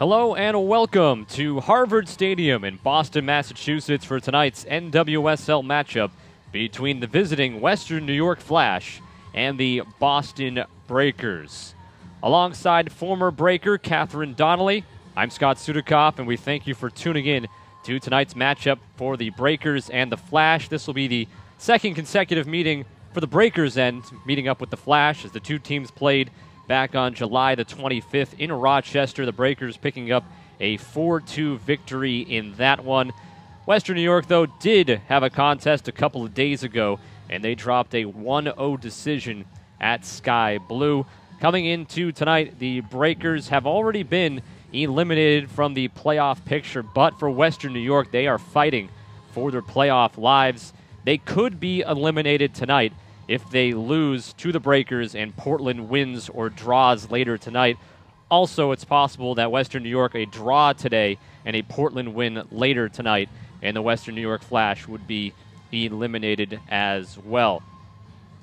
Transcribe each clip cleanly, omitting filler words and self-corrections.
Hello and welcome to Harvard Stadium in Boston, Massachusetts for tonight's NWSL matchup between the visiting Western New York Flash and the Boston Breakers. Alongside former Breaker Catherine Donnelly, I'm Scott Sudikoff, and we thank you for tuning in to tonight's matchup for the Breakers and the Flash. This will be the second consecutive meeting for the Breakers end, meeting up with the Flash as the two teams played back on July the 25th in Rochester. The Breakers picking up a 4-2 victory in that one. Western New York, though, did have a contest a couple of days ago, and they dropped a 1-0 decision at Sky Blue. Coming into tonight, the Breakers have already been eliminated from the playoff picture, but for Western New York, they are fighting for their playoff lives. They could be eliminated tonight if they lose to the Breakers and Portland wins or draws later tonight. Also, it's possible that Western New York, a draw today and a Portland win later tonight, and the Western New York Flash would be eliminated as well.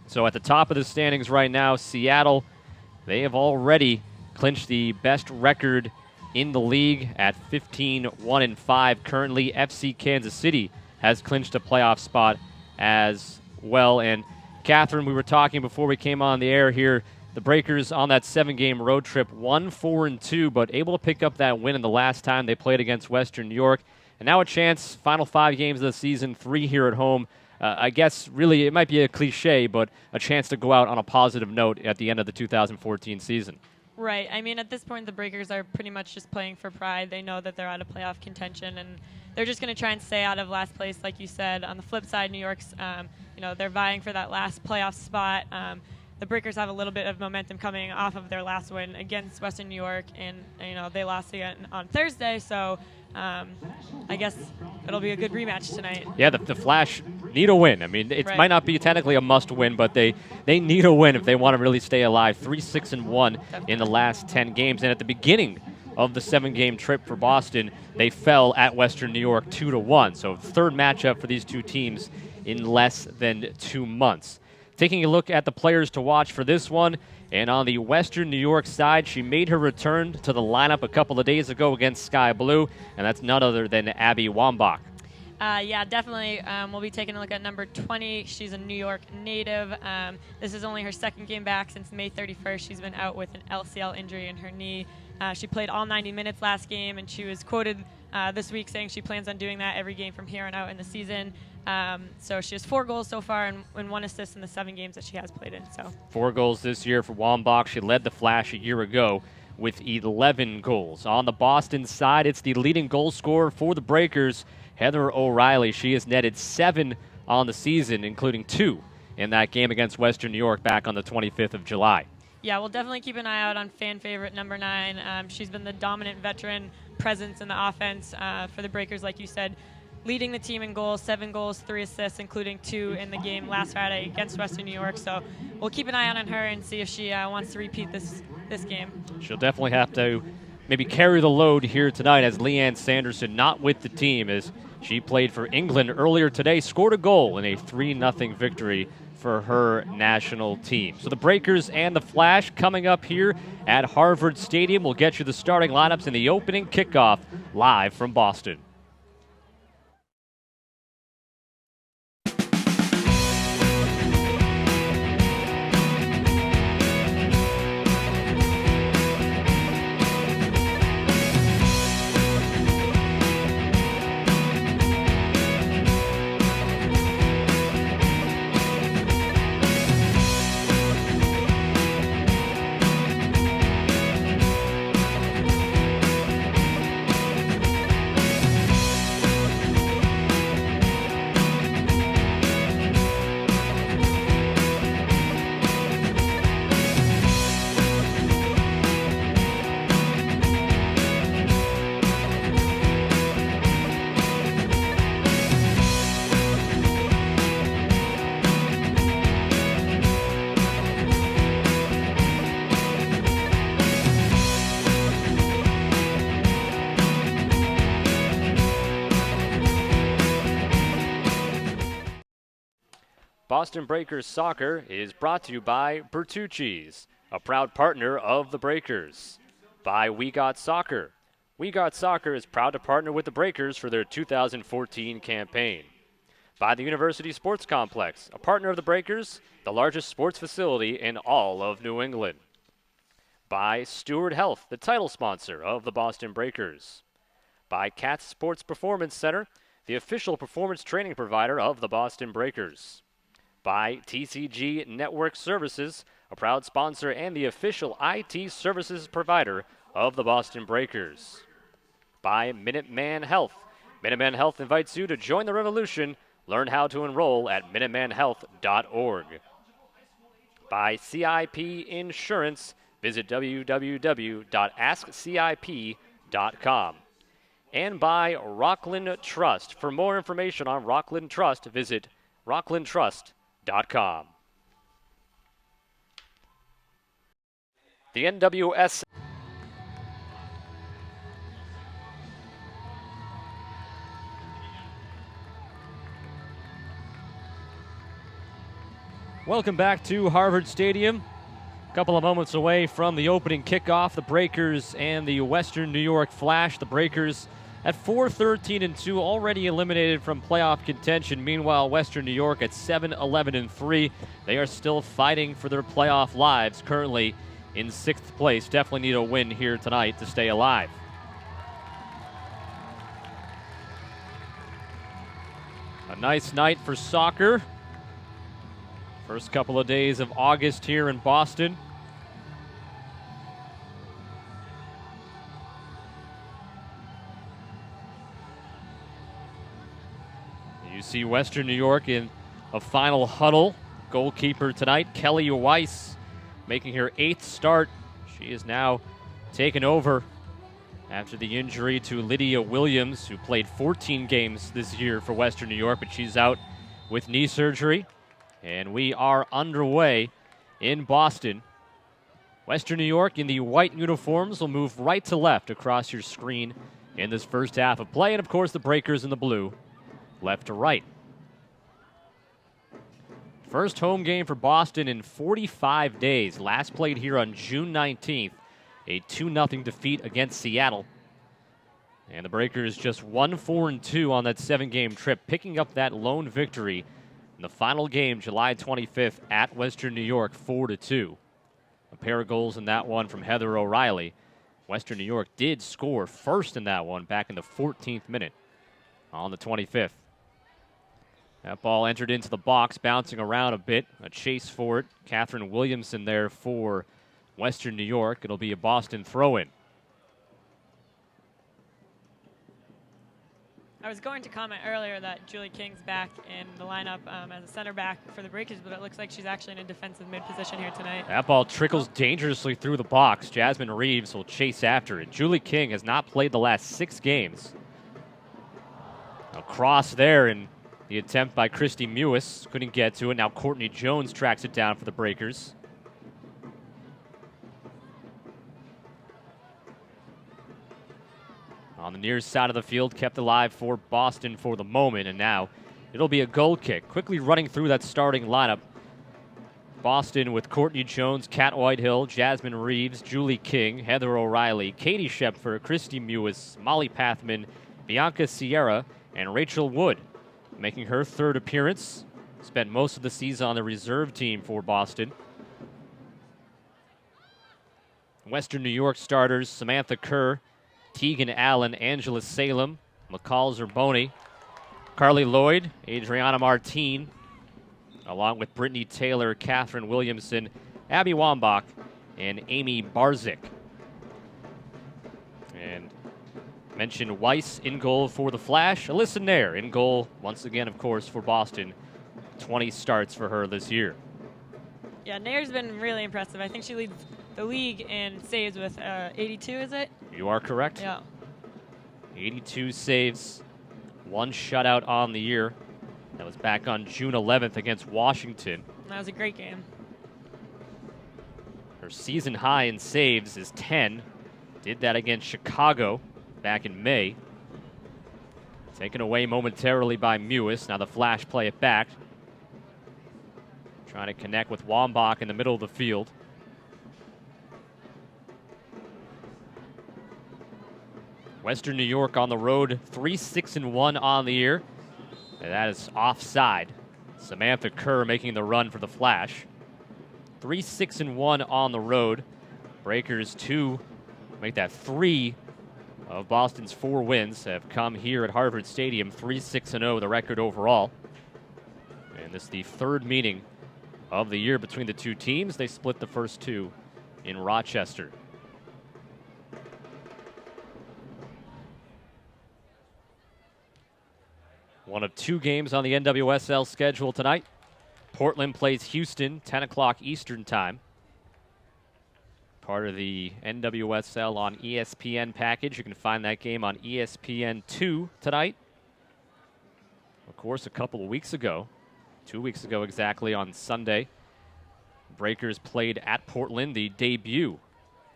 So at the top of the standings right now, Seattle, they have already clinched the best record in the league at 15-1-5. Currently, FC Kansas City has clinched a playoff spot as well. And Catherine, we were talking before we came on the air here, the Breakers on that 7-game road trip, 1-4-2, but able to pick up that win in the last time they played against Western New York. And now a chance, final 5 games of the season, 3 here at home. I guess really it might be a cliche, but a chance to go out on a positive note at the end of the 2014 season. Right. I mean, at this point, the Breakers are pretty much just playing for pride. They know that they're out of playoff contention, and they're just going to try and stay out of last place, like you said. On the flip side, New York's, they're vying for that last playoff spot. The Breakers have a little bit of momentum coming off of their last win against Western New York, and they lost again on Thursday. So I guess it'll be a good rematch tonight. Yeah, the Flash need a win. I mean, it might not be technically a must-win, but they need a win if they want to really stay alive. 3-6-1 in the last 10 games, and at the beginning of the 7-game trip for Boston, they fell at Western New York 2-1. So third matchup for these two teams in less than 2 months. Taking a look at the players to watch for this one, and on the Western New York side, she made her return to the lineup a couple of days ago against Sky Blue, and that's none other than Abby Wambach. Yeah, definitely. We'll be taking a look at number 20. She's a New York native. This is only her second game back since May 31st. She's been out with an LCL injury in her knee. She played all 90 minutes last game, and she was quoted this week saying she plans on doing that every game from here on out in the season. So she has 4 goals so far and 1 assist in the 7 games that she has played in. So 4 goals this year for Wambach. She led the Flash a year ago with 11 goals. On the Boston side, it's the leading goal scorer for the Breakers, Heather O'Reilly. She has netted 7 on the season, including 2 in that game against Western New York back on the 25th of July. Yeah, we'll definitely keep an eye out on fan favorite number 9. She's been the dominant veteran presence in the offense for the Breakers, like you said, leading the team in goals, 7 goals, 3 assists, including 2 in the game last Friday against Western New York. So we'll keep an eye out on her and see if she wants to repeat this game. She'll definitely have to maybe carry the load here tonight, as Leanne Sanderson not with the team, as she played for England earlier today, scored a goal in a 3-0 victory for her national team. So the Breakers and the Flash coming up here at Harvard Stadium. We'll get you the starting lineups in the opening kickoff live from Boston. Boston Breakers Soccer is brought to you by Bertucci's, a proud partner of the Breakers, by We Got Soccer, We Got Soccer is proud to partner with the Breakers for their 2014 campaign. By the University Sports Complex, a partner of the Breakers, the largest sports facility in all of New England. By Steward Health, the title sponsor of the Boston Breakers. By Katz Sports Performance Center, the official performance training provider of the Boston Breakers. By TCG Network Services, a proud sponsor and the official IT services provider of the Boston Breakers. By Minuteman Health. Minuteman Health invites you to join the revolution. Learn how to enroll at minutemanhealth.org. By CIP Insurance. Visit www.askcip.com. And by Rockland Trust. For more information on Rockland Trust, visit rocklandtrust.com. The NWS. Welcome back to Harvard Stadium. A couple of moments away from the opening kickoff, the Breakers and the Western New York Flash. The Breakers at 4-13-2, already eliminated from playoff contention. Meanwhile, Western New York at 7-11-3. They are still fighting for their playoff lives, currently in 6th place. Definitely need a win here tonight to stay alive. A nice night for soccer. First couple of days of August here in Boston. You see Western New York in a final huddle. Goalkeeper tonight, Kelly Weiss, making her 8th start. She is now taken over after the injury to Lydia Williams, who played 14 games this year for Western New York, but she's out with knee surgery. And we are underway in Boston. Western New York in the white uniforms will move right to left across your screen in this first half of play. And, of course, the Breakers in the blue, left to right. First home game for Boston in 45 days. Last played here on June 19th. A 2-0 defeat against Seattle. And the Breakers just 1-4-2 on that 7-game trip, picking up that lone victory in the final game, July 25th, at Western New York, 4-2. A pair of goals in that one from Heather O'Reilly. Western New York did score first in that one back in the 14th minute on the 25th. That ball entered into the box, bouncing around a bit. A chase for it. Catherine Williamson there for Western New York. It'll be a Boston throw-in. I was going to comment earlier that Julie King's back in the lineup as a center back for the Breakers, but it looks like she's actually in a defensive mid position here tonight. That ball trickles dangerously through the box. Jasmine Reeves will chase after it. Julie King has not played the last 6 games. A cross there, and the attempt by Christy Mewis couldn't get to it. Now Courtney Jones tracks it down for the Breakers. On the near side of the field, kept alive for Boston for the moment, and now it'll be a goal kick. Quickly running through that starting lineup. Boston with Courtney Jones, Kat Whitehill, Jasmine Reeves, Julie King, Heather O'Reilly, Katie Shepfer, Christy Mewis, Molly Pathman, Bianca Sierra, and Rachel Wood, making her 3rd appearance. Spent most of the season on the reserve team for Boston. Western New York starters, Samantha Kerr, Tegan Allen, Angela Salem, McCall Zerboni, Carly Lloyd, Adriana Martine, along with Brittany Taylor, Catherine Williamson, Abby Wambach, and Amy Barzik. And mentioned Weiss in goal for the Flash. Alyssa Nair in goal once again, of course, for Boston. 20 starts for her this year. Yeah, Nair's been really impressive. I think she leads the league in saves with 82, is it? You are correct. Yeah. 82 saves, 1 shutout on the year. That was back on June 11th against Washington. That was a great game. Her season high in saves is 10. Did that against Chicago back in May. Taken away momentarily by Mewis. Now the Flash play it back. Trying to connect with Wambach in the middle of the field. Western New York on the road, 3-6-1 on the year. And that is offside. Samantha Kerr making the run for the Flash. 3-6-1 on the road. Breakers 2, make that 3 of Boston's 4 wins have come here at Harvard Stadium. 3-6-0, the record overall. And this is the third meeting of the year between the two teams. They split the first 2 in Rochester. One of 2 games on the NWSL schedule tonight. Portland plays Houston, 10 o'clock Eastern time. Part of the NWSL on ESPN package. You can find that game on ESPN2 tonight. Of course, a couple of weeks ago, 2 weeks ago exactly, on Sunday, Breakers played at Portland, the debut,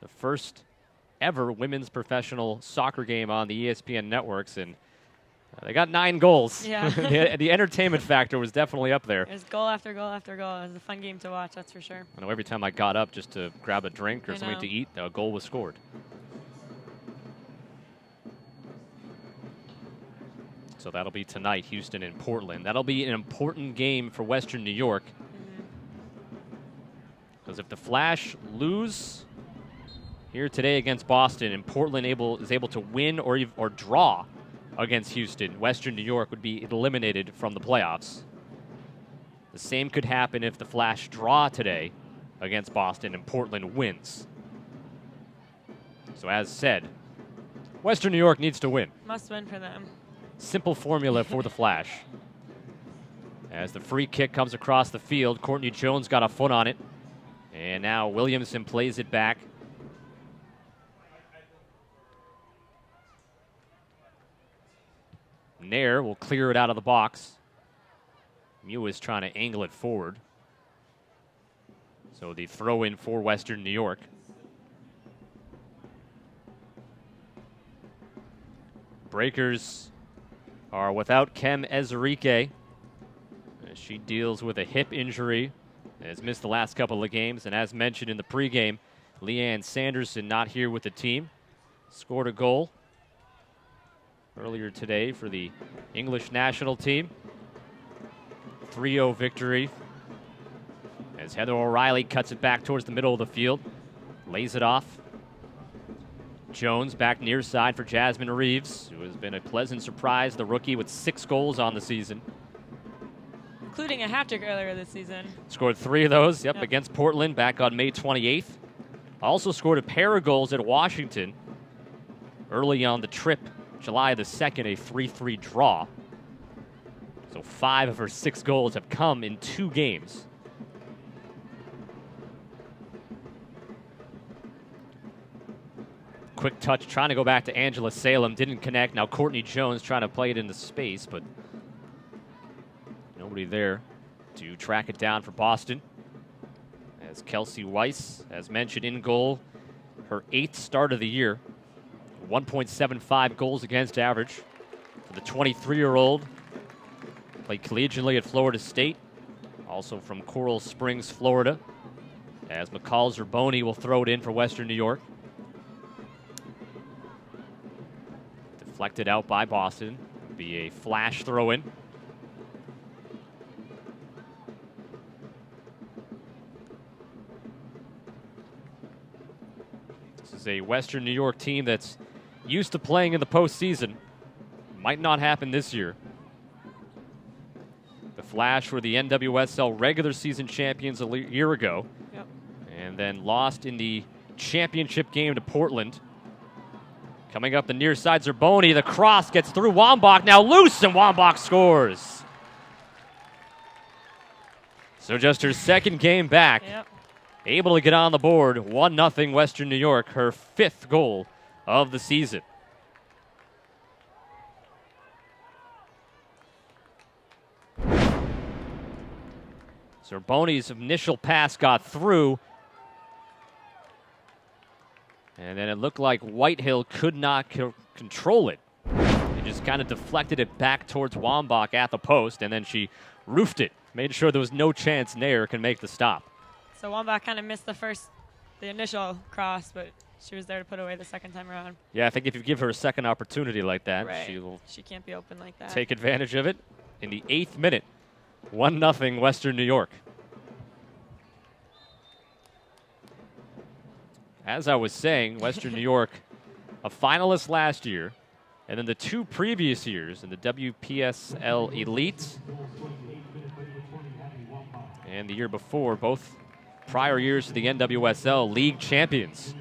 the first ever women's professional soccer game on the ESPN networks, and they got 9 goals. Yeah. The entertainment factor was definitely up there. It was goal after goal after goal. It was a fun game to watch, that's for sure. I know every time I got up just to grab a drink or something to eat, a goal was scored. So that'll be tonight, Houston and Portland. That'll be an important game for Western New York. Because if the Flash lose here today against Boston and Portland is able to win or draw against Houston, Western New York would be eliminated from the playoffs. The same could happen if the Flash draw today against Boston and Portland wins. So as said, Western New York needs to win. Must win for them. Simple formula for the Flash. As the free kick comes across the field, Courtney Jones got a foot on it. And now Williamson plays it back. Nair will clear it out of the box. Mew is trying to angle it forward. So the throw in for Western New York. Breakers are without Kem Ezerike. She deals with a hip injury. Has missed the last couple of games. And as mentioned in the pregame, Leanne Sanderson not here with the team. Scored a goal earlier today for the English national team. 3-0 victory as Heather O'Reilly cuts it back towards the middle of the field. Lays it off. Jones back near side for Jasmine Reeves, who has been a pleasant surprise, the rookie with 6 goals on the season. Including a hat-trick earlier this season. Scored 3 of those, against Portland back on May 28th. Also scored a pair of goals at Washington early on the trip, July the 2nd, a 3-3 draw. So 5 of her 6 goals have come in 2 games. Quick touch, trying to go back to Angela Salem, didn't connect. Now Courtney Jones trying to play it into space, but nobody there to track it down for Boston. As Kelsey Weiss, as mentioned, in goal, her 8th start of the year. 1.75 goals against average for the 23-year-old. Played collegiately at Florida State, also from Coral Springs, Florida. As McCall Zerboni will throw it in for Western New York. Deflected out by Boston. Be a Flash throw-in. This is a Western New York team that's used to playing in the postseason. Might not happen this year. The Flash were the NWSL regular season champions a year ago. Yep. And then lost in the championship game to Portland. Coming up the near side, Zerboni. The cross gets through Wambach. Now loose, and Wambach scores. So just her 2nd game back. Yep. Able to get on the board. 1-0 Western New York. Her 5th goal of the season. Zerboni's initial pass got through. And then it looked like Whitehill could not control it. It just kind of deflected it back towards Wambach at the post, and then she roofed it. Made sure there was no chance Nair can make the stop. So Wambach kind of missed the initial cross, but she was there to put away the second time around. Yeah, I think if you give her a second opportunity like that, Right. she can't be open like that. take advantage of it. In the 8th minute, 1-0 Western New York. As I was saying, Western New York, a finalist last year, and then the 2 previous years in the WPSL Elite, and the year before, both prior years to the NWSL League champions.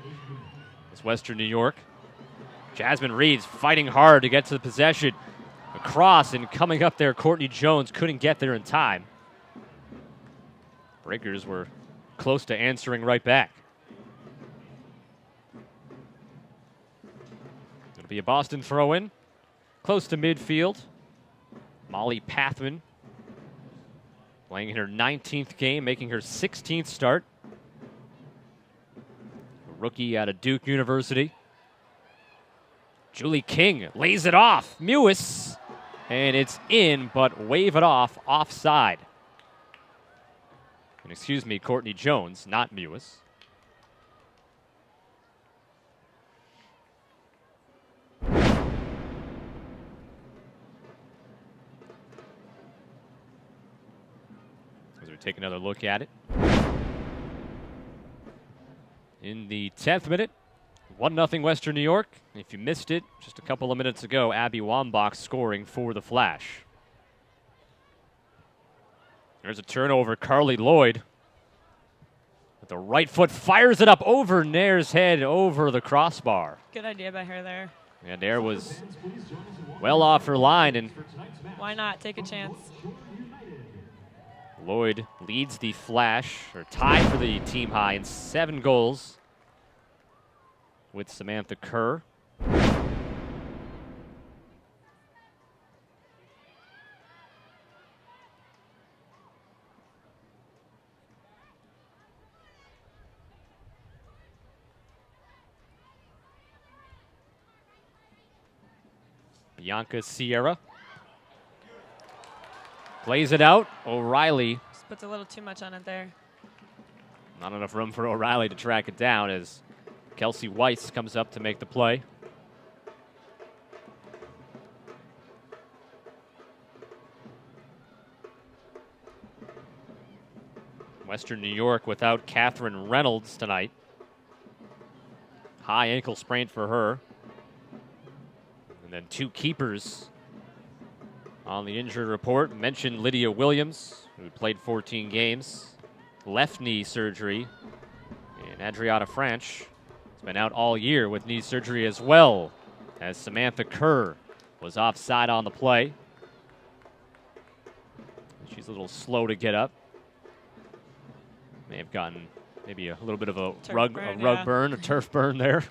It's Western New York. Jasmine Reed's fighting hard to get to the possession. Across and coming up there, Courtney Jones couldn't get there in time. Breakers were close to answering right back. It'll be a Boston throw-in. Close to midfield. Molly Pathman playing in her 19th game, making her 16th start. A rookie out of Duke University. Julie King lays it off. Mewis. And it's in, but wave it off, offside. And excuse me, Courtney Jones, not Mewis. As we take another look at it. In the 10th minute, 1-0 Western New York. If you missed it, just a couple of minutes ago, Abby Wambach scoring for the Flash. There's a turnover. Carly Lloyd with the right foot fires it up over Nair's head, over the crossbar. Good idea by her there. And Nair was well off her line, and Why not? Take a chance. Lloyd leads the Flash, or tied for the team high in 7 goals with Samantha Kerr. Bianca Sierra plays it out. O'Reilly. Just puts a little too much on it there. Not enough room for O'Reilly to track it down as Kelsey Weiss comes up to make the play. Western New York without Catherine Reynolds tonight. High ankle sprain for her. And then 2 keepers on the injury report. Mentioned Lydia Williams, who played 14 games. Left knee surgery. And Adriana Franch has been out all year with knee surgery as well, as Samantha Kerr was offside on the play. She's a little slow to get up. May have gotten maybe a little bit of a Turf rug burn, burn, a turf burn there.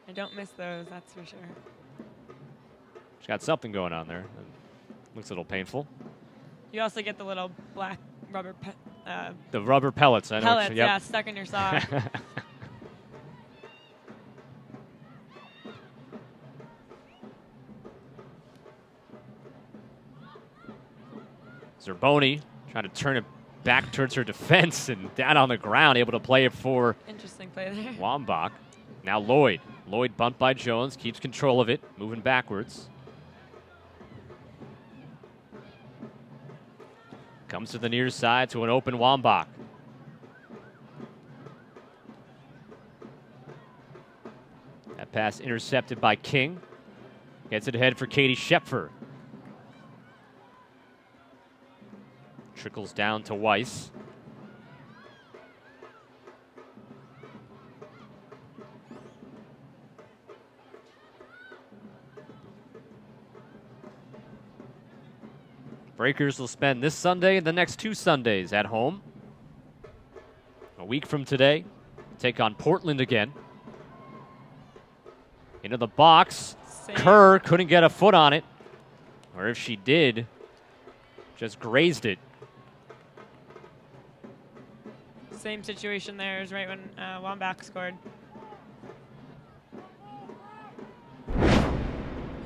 I don't miss those, that's for sure. She's got something going on there. Looks a little painful. You also get the little black rubber The rubber pellets, I know. pellets, Yep. yeah, stuck in your sock. Zerboni trying to turn it back towards her defense and down on the ground, able to play it for Interesting play there. Wambach. Now Lloyd. Lloyd bumped by Jones, keeps control of it, moving backwards. Comes to the near side to an open Wambach. That pass intercepted by King. Gets it ahead for Katie Schepfer. Trickles down to Weiss. Breakers will spend this Sunday and the next 2 Sundays at home. A week from today, take on Portland again. Into the box. Same. Kerr couldn't get a foot on it. Or if she did, just grazed it. Same situation there as right when Wambach scored.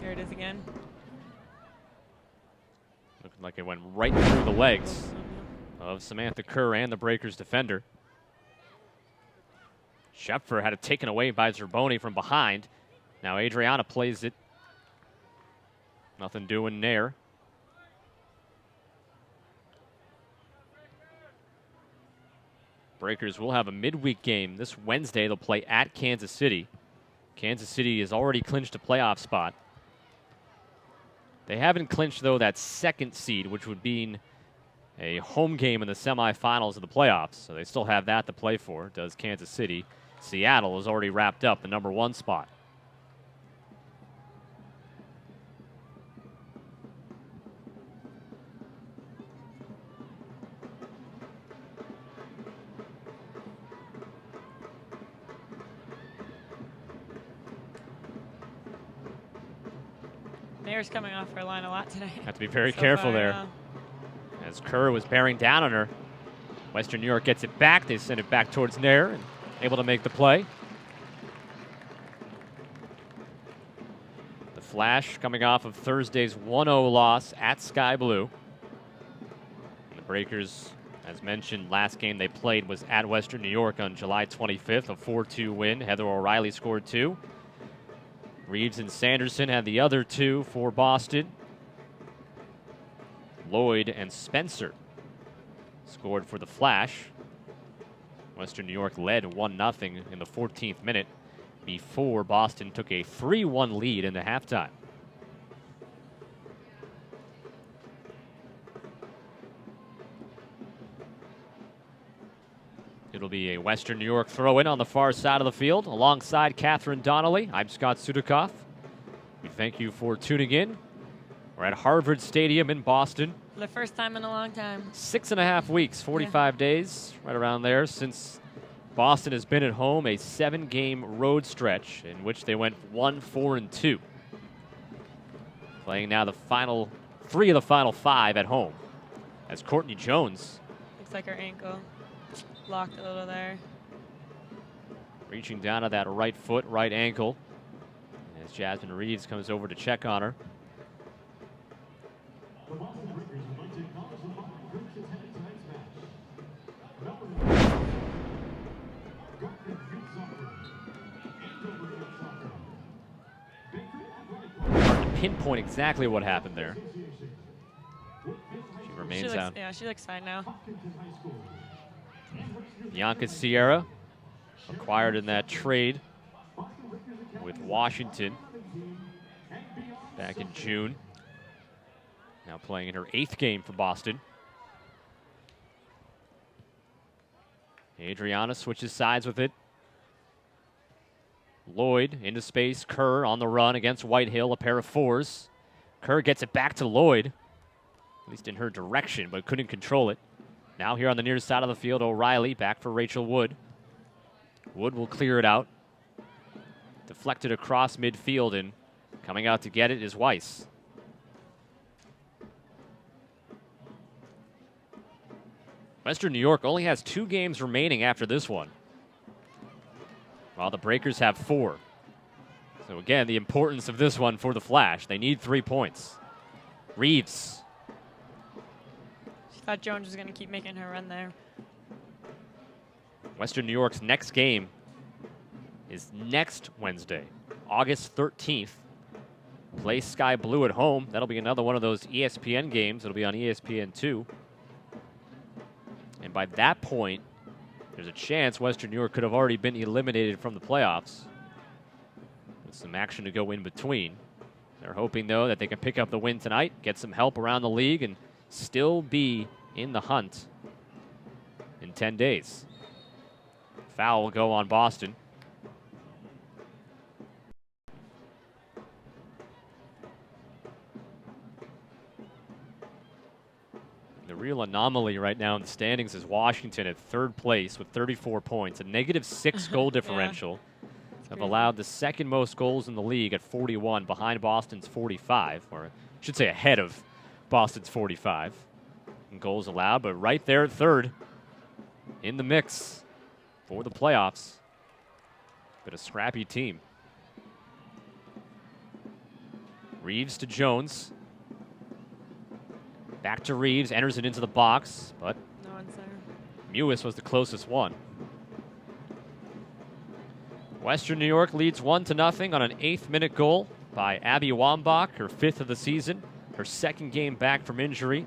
Here it is again. Looking like it went right through the legs of Samantha Kerr and the Breakers defender. Schepfer had it taken away by Zerboni from behind. Now Adriana plays it. Nothing doing there. Breakers will have a midweek game this Wednesday. They'll play at Kansas City. Kansas City has already clinched a playoff spot. They haven't clinched, though, that second seed, which would mean a home game in the semifinals of the playoffs. So they still have that to play for, does Kansas City. Seattle has already wrapped up the number 1 spot. Nair's coming off her line a lot today. Have to be very careful there. Yeah. As Kerr was bearing down on her. Western New York gets it back. They send it back towards Nair and able to make the play. The Flash coming off of Thursday's 1-0 loss at Sky Blue. And the Breakers, as mentioned, last game they played was at Western New York on July 25th, a 4-2 win. Heather O'Reilly scored 2. Reeves and Sanderson had the other 2 for Boston. Lloyd and Spencer scored for the Flash. Western New York led 1-0 in the 14th minute before Boston took a 3-1 lead into halftime. It'll be a Western New York throw-in on the far side of the field. Alongside Catherine Donnelly, I'm Scott Sudikoff. We thank you for tuning in. We're at Harvard Stadium in Boston. For the first time in a long time. 6.5 weeks, 45 days, right around there, since Boston has been at home, a 7-game road stretch in which they went 1-4-2. Playing now the final 3 of the final 5 at home. As Courtney Jones. Looks like her ankle locked a little there. Reaching down to that right foot, right ankle. As Jasmine Reeves comes over to check on her. Hard to pinpoint exactly what happened there. She remains out. Yeah, she looks fine now. Bianca Sierra, acquired in that trade with Washington back in June. Now playing in her 8th game for Boston. Adriana switches sides with it. Lloyd into space. Kerr on the run against Whitehill, a pair of 4s. Kerr gets it back to Lloyd, at least in her direction, but couldn't control it. Now here on the near side of the field, O'Reilly back for Rachel Wood. Wood will clear it out. Deflected across midfield, and coming out to get it is Weiss. Western New York only has 2 games remaining after this one, while the Breakers have 4. So again, the importance of this one for the Flash. They need 3 points. Reeves. She thought Jones was going to keep making her run there. Western New York's next game is next Wednesday, August 13th. Play Sky Blue at home. That'll be another one of those ESPN games. It'll be on ESPN2. And by that point, there's a chance Western New York could have already been eliminated from the playoffs, with some action to go in between. They're hoping, though, that they can pick up the win tonight, get some help around the league, and still be in the hunt in 10 days. Foul will go on Boston. The real anomaly right now in the standings is Washington at 3rd place with 34 points, a -6 goal differential. Have allowed the 2nd most goals in the league at 41, behind Boston's 45, or I should say ahead of Boston's 45 in goals allowed, but right there at 3rd in the mix for the playoffs. But a scrappy team. Reeves to Jones. Back to Reeves, enters it into the box, but No one's there. Mewis was the closest one. Western New York leads 1-0 on an 8th-minute goal by Abby Wambach, her 5th of the season, her 2nd game back from injury,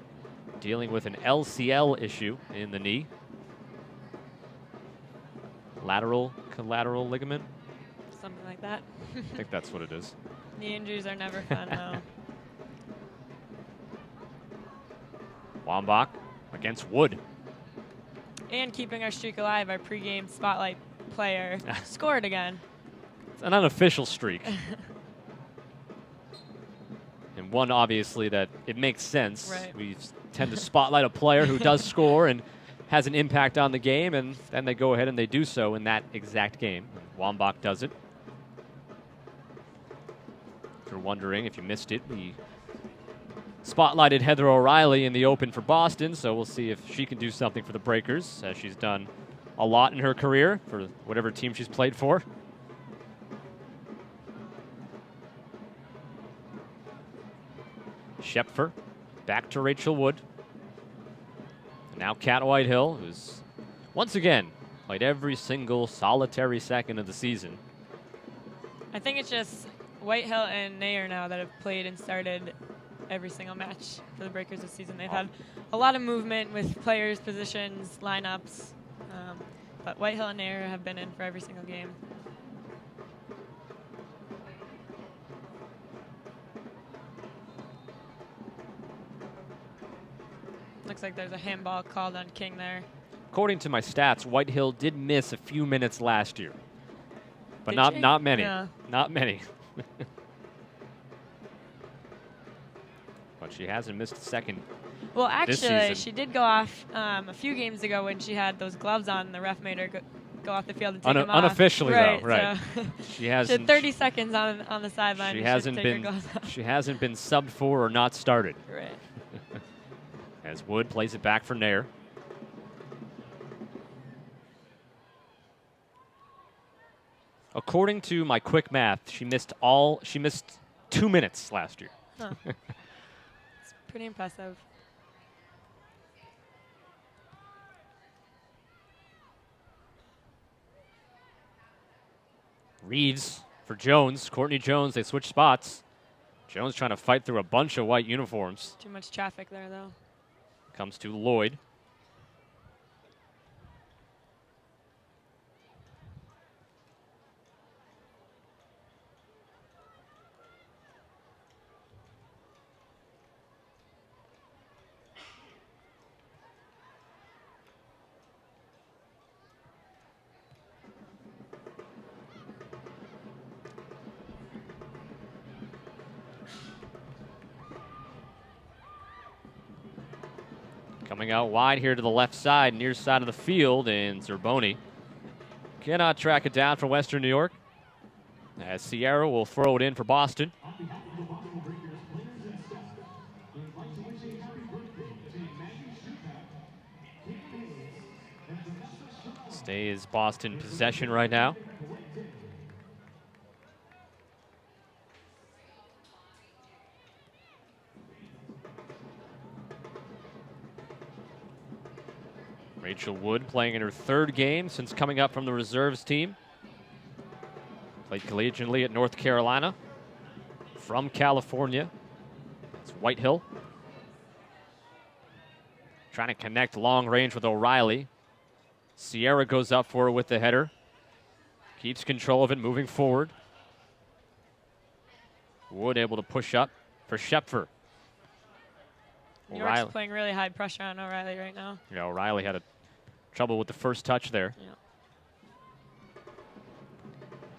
dealing with an LCL issue in the knee. Lateral collateral ligament? Something like that. I think that's what it is. Knee injuries are never fun, though. Wambach against Wood. And keeping our streak alive, our pregame spotlight player scored again. It's an unofficial streak. And one, obviously, that it makes sense. Right. We tend to spotlight a player who does score and has an impact on the game, and then they go ahead and they do so in that exact game. Wambach does it. If you're wondering, if you missed it, we spotlighted Heather O'Reilly in the Open for Boston, so we'll see if she can do something for the Breakers, as she's done a lot in her career for whatever team she's played for. Shepfer back to Rachel Wood. And now Kat Whitehill, who's once again played every single solitary second of the season. I think it's just Whitehill and Nair now that have played and started every single match for the Breakers this season. They've had a lot of movement with players, positions, lineups, but Whitehill and Nair have been in for every single game. Looks like there's a handball called on King there. According to my stats, Whitehill did miss a few minutes last year, but Did she? not many. Yeah. Not many. But she hasn't missed a second. Well, actually, season. she did go off a few games ago when she had those gloves on, and the ref made her go off the field and take them off. Unofficially, right, though, right. So She hasn't. she had 30 seconds on the sideline. She and hasn't take her been. gloves off. She hasn't been subbed for or not started. Right. As Wood plays it back for Nair. According to my quick math, she missed 2 minutes last year. Huh. It's pretty impressive. Reeves for Jones. Courtney Jones, they switch spots. Jones trying to fight through a bunch of white uniforms. Too much traffic there, though. Comes to Lloyd. Coming out wide here to the left side, near side of the field, and Zerboni cannot track it down for Western New York. As Sierra will throw it in for Boston. Stays Boston possession right now. Rachel Wood playing in her 3rd game since coming up from the reserves team. Played collegiately at North Carolina. From California. It's Whitehill. Trying to connect long range with O'Reilly. Sierra goes up for her with the header. Keeps control of it, moving forward. Wood able to push up for Shepfer. New York's playing really high pressure on O'Reilly right now. Yeah, O'Reilly had trouble with the first touch there. Yeah.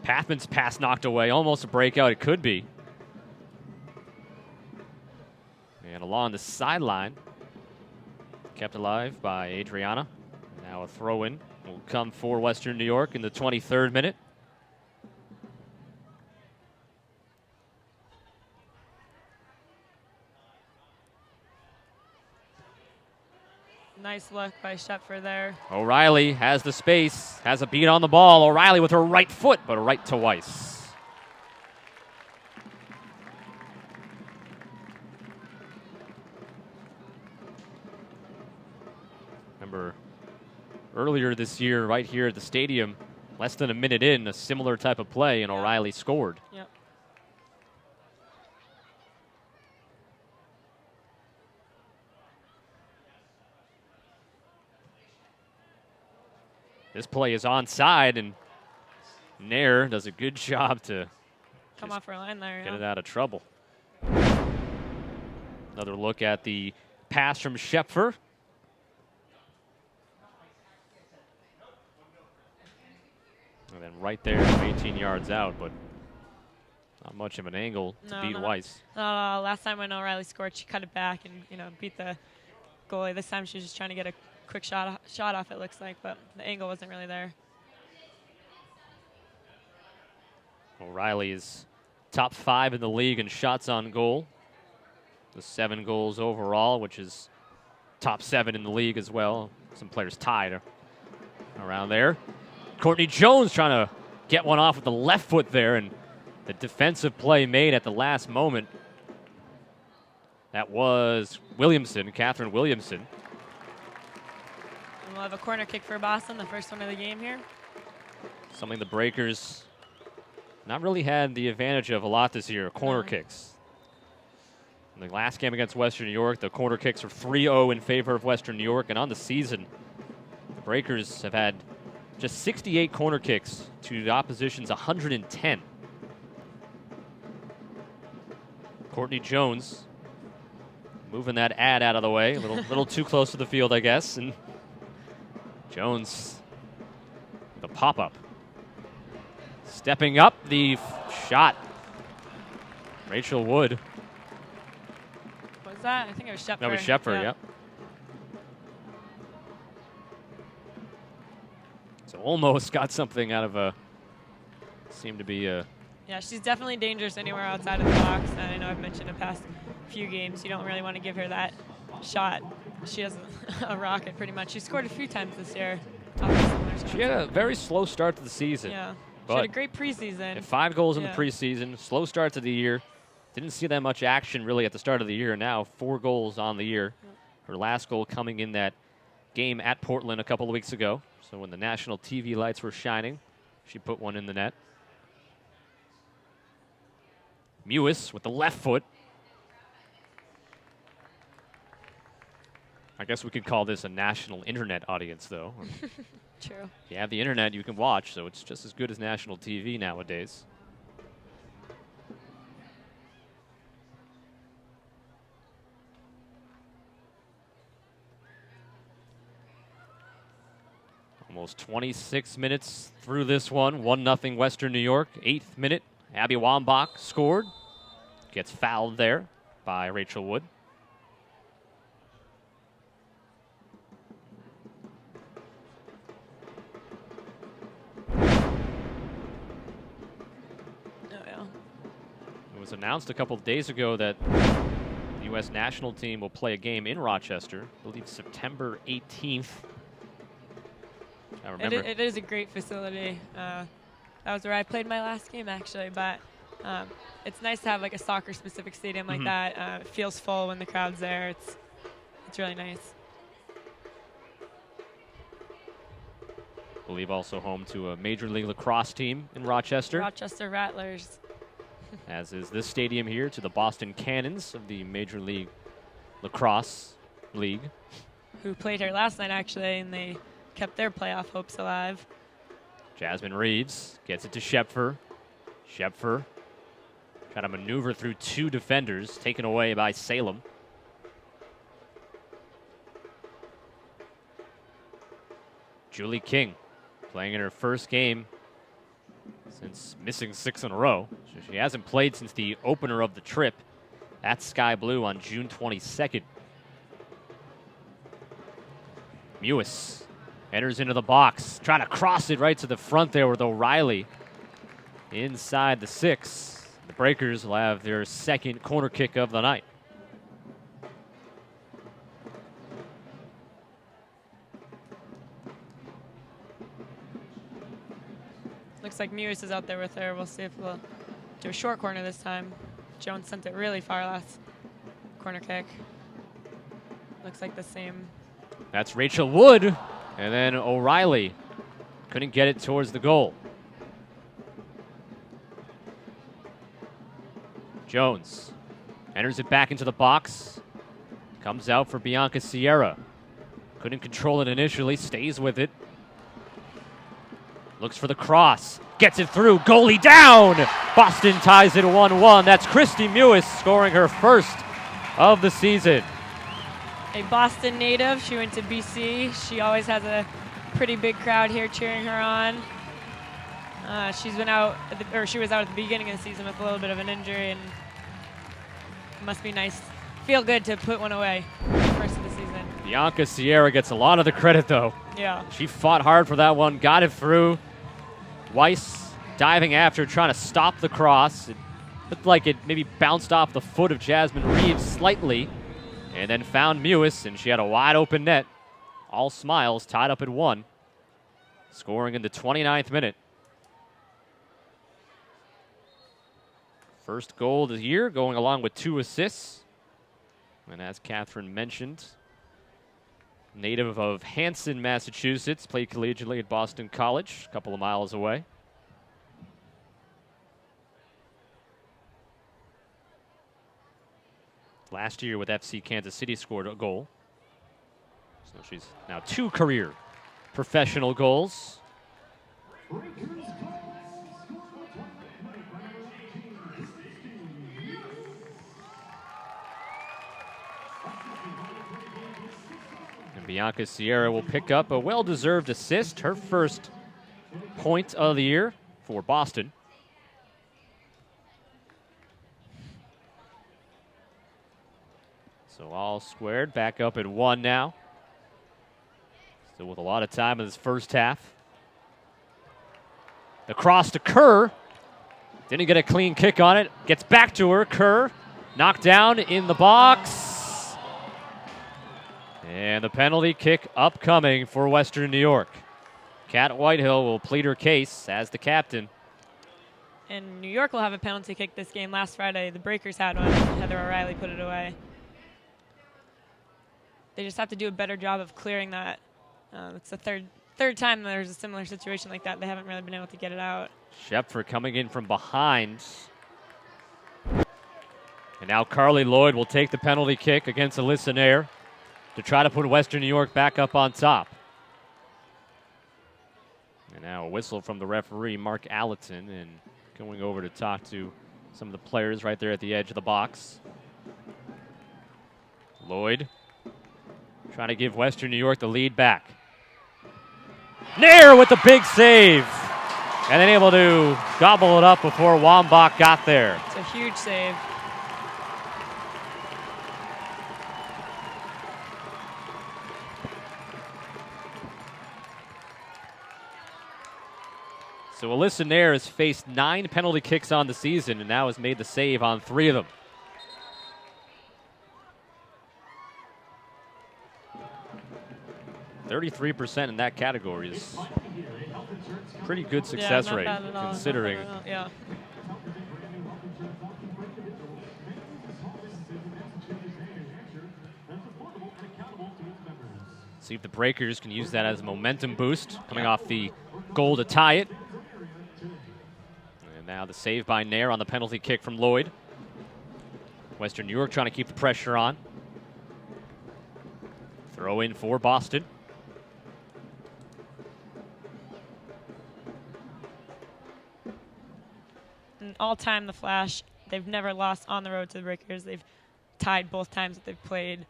Pathman's pass knocked away. Almost a breakout. It could be. And along the sideline. Kept alive by Adriana. Now a throw-in will come for Western New York in the 23rd minute. Nice look by Shepfer there. O'Reilly has the space, has a beat on the ball. O'Reilly with her right foot, but right to Weiss. Remember, earlier this year, right here at the stadium, less than a minute in, a similar type of play, and O'Reilly scored. Yep. This play is onside, and Nair does a good job to come off her line there. Get it out of trouble. Another look at the pass from Schepfer. And then right there, 18 yards out, but not much of an angle to beat Weiss. Last time when O'Reilly scored, she cut it back and beat the goalie. This time she was just trying to get a quick shot off, it looks like, but the angle wasn't really there. O'Reilly is top 5 in the league in shots on goal. The 7 goals overall, which is top 7 in the league as well. Some players tied around there. Courtney Jones trying to get one off with the left foot there, and the defensive play made at the last moment. That was Williamson, Catherine Williamson. And we'll have a corner kick for Boston, the first one of the game here. Something the Breakers not really had the advantage of a lot this year, corner kicks. In the last game against Western New York, the corner kicks are 3-0 in favor of Western New York, and on the season, the Breakers have had just 68 corner kicks to the opposition's 110. Courtney Jones moving that ad out of the way, a little too close to the field, I guess, and Jones, the pop-up. Stepping up, the shot. Rachel Wood. What was that? I think it was Schepfer. That was Schepfer, yep. So almost got something out of a, seemed to be a. Yeah, she's definitely dangerous anywhere outside of the box. And I know I've mentioned in the past few games, you don't really want to give her that shot. She has a rocket pretty much. She scored a few times this year. She had a very slow start to the season. Yeah. But she had a great preseason. 5 goals in the preseason, slow start to the year. Didn't see that much action really at the start of the year. Now 4 goals on the year. Her last goal coming in that game at Portland a couple of weeks ago. So when the national TV lights were shining, she put one in the net. Mewis with the left foot. I guess we could call this a national internet audience, though. True. If you have the internet, you can watch, so it's just as good as national TV nowadays. Almost 26 minutes through this one. 1-0 Western New York. 8th minute, Abby Wambach scored. Gets fouled there by Rachel Wood. It was announced a couple of days ago that the U.S. national team will play a game in Rochester, I believe September 18th. I remember. It is a great facility. That was where I played my last game, actually. But it's nice to have like a soccer-specific stadium like that. It feels full when the crowd's there. It's really nice. I believe also home to a Major League Lacrosse team in Rochester. Rochester Rattlers. As is this stadium here to the Boston Cannons of the Major League Lacrosse League. Who played here last night, actually, and they kept their playoff hopes alive. Jasmine Reeves gets it to Schepfer. Schepfer trying to maneuver through 2 defenders, taken away by Salem. Julie King playing in her first game since missing 6 in a row. So she hasn't played since the opener of the trip. That's Sky Blue on June 22nd. Mewis enters into the box, trying to cross it right to the front there with O'Reilly inside the 6. The Breakers will have their second corner kick of the night. Looks like Mewis is out there with her. We'll see if we'll do a short corner this time. Jones sent it really far last corner kick. Looks like the same. That's Rachel Wood. And then O'Reilly Couldn't get it towards the goal. Jones enters it back into the box. Comes out for Bianca Sierra. Couldn't control it initially, stays with it. Looks for the cross, gets it through, goalie down! Boston ties it 1-1. That's Christy Mewis scoring her first of the season. A Boston native, she went to BC. She always has a pretty big crowd here cheering her on. She's been out, she was out at the beginning of the season with a little bit of an injury, and it must be nice. Feel good to put one away first of the season. Bianca Sierra gets a lot of the credit, though. Yeah. She fought hard for that one, got it through. Weiss diving after, trying to stop the cross. It looked like it maybe bounced off the foot of Jasmine Reeves slightly, and then found Mewis, and she had a wide open net. All smiles, tied up at 1. Scoring in the 29th minute. First goal of the year, going along with 2 assists. And as Catherine mentioned, native of Hanson, Massachusetts, played collegiately at Boston College, a couple of miles away. Last year with FC Kansas City scored a goal. So she's now 2 career professional goals. And Bianca Sierra will pick up a well-deserved assist, her first point of the year for Boston. So all squared, back up at 1 now. Still with a lot of time in this first half. The cross to Kerr. Didn't get a clean kick on it. Gets back to her. Kerr knocked down in the box. And the penalty kick upcoming for Western New York. Kat Whitehill will plead her case as the captain. And New York will have a penalty kick this game. Last Friday, the Breakers had one. Heather O'Reilly put it away. They just have to do a better job of clearing that. It's the third time there's a similar situation like that. They haven't really been able to get it out. Schepfer coming in from behind. And now Carly Lloyd will take the penalty kick against Alyssa Nair to try to put Western New York back up on top. And now a whistle from the referee, Mark Allerton, and going over to talk to some of the players right there at the edge of the box. Lloyd trying to give Western New York the lead back. Nair with the big save. And then able to gobble it up before Wambach got there. It's a huge save. So Alyssa Nair has faced 9 penalty kicks on the season and now has made the save on 3 of them. %33% in that category is pretty good success rate, considering. Yeah. See if the Breakers can use that as a momentum boost, coming off the goal to tie it. And now the save by Nair on the penalty kick from Lloyd. Western New York trying to keep the pressure on. Throw in for Boston. All time, the Flash, they've never lost on the road to the Breakers. They've tied both times that they've played.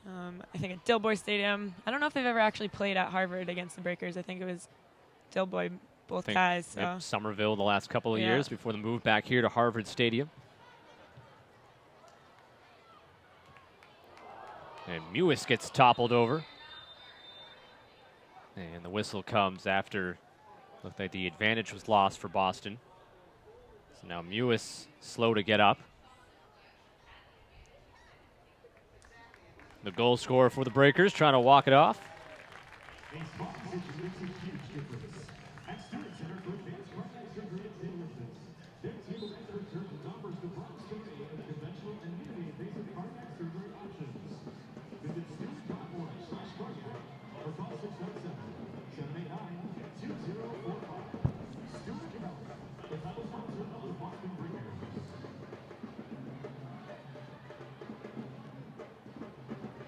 I think at Dilboy Stadium. I don't know if they've ever actually played at Harvard against the Breakers. I think it was Dilboy, both guys. So. Somerville the last couple of years before the move back here to Harvard Stadium. And Mewis gets toppled over. And the whistle comes after looked like the advantage was lost for Boston. So now Mewis slow to get up. The goal scorer for the Breakers trying to walk it off.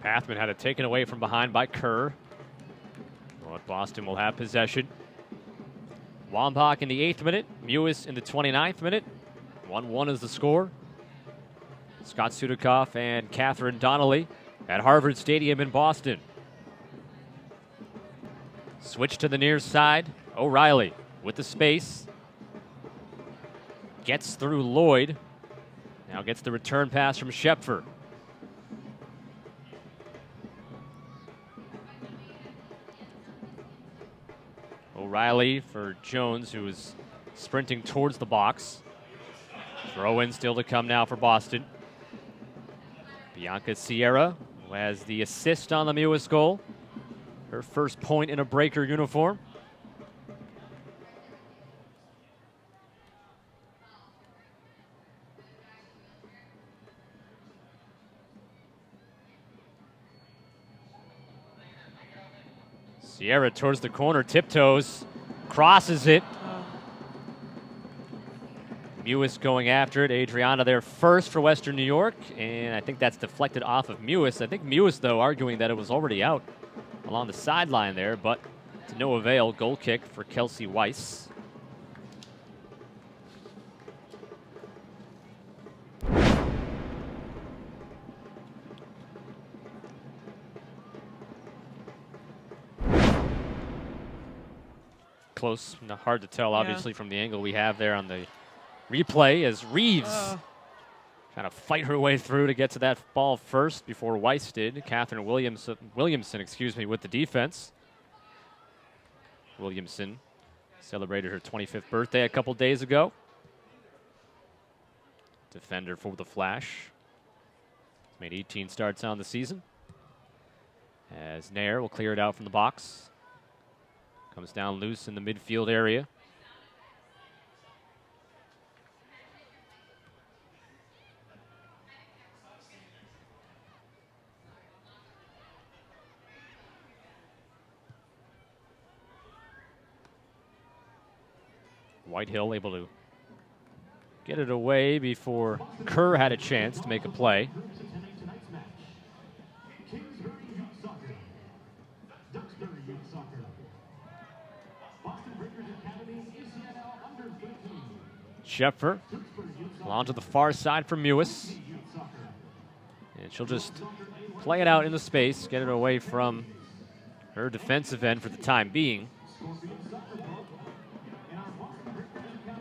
Pathman had it taken away from behind by Kerr. But Boston will have possession. Wambach in the 8th minute. Mewis in the 29th minute. 1-1 is the score. Scott Sudikoff and Catherine Donnelly at Harvard Stadium in Boston. Switch to the near side. O'Reilly with the space. Gets through Lloyd. Now gets the return pass from Schepfer. O'Reilly for Jones, who is sprinting towards the box. Throw in still to come now for Boston. Bianca Sierra, who has the assist on the Mewis goal. Her first point in a Breaker uniform. Sierra towards the corner, tiptoes, crosses it. Mewis going after it. Adriana there first for Western New York, and I think that's deflected off of Mewis. I think Mewis, though, arguing that it was already out along the sideline there, but to no avail. Goal kick for Kelsey Weiss. Close, hard to tell, obviously, from the angle we have there on the replay, as Reeves trying to fight her way through to get to that ball first before Weiss did. Catherine Williamson, with the defense. Williamson celebrated her 25th birthday a couple days ago. Defender for the Flash. Made 18 starts on the season. As Nair will clear it out from the box. Comes down loose in the midfield area. Whitehill able to get it away before Kerr had a chance to make a play. Schepfer along to the far side for Mewis. And she'll just play it out in the space, get it away from her defensive end for the time being.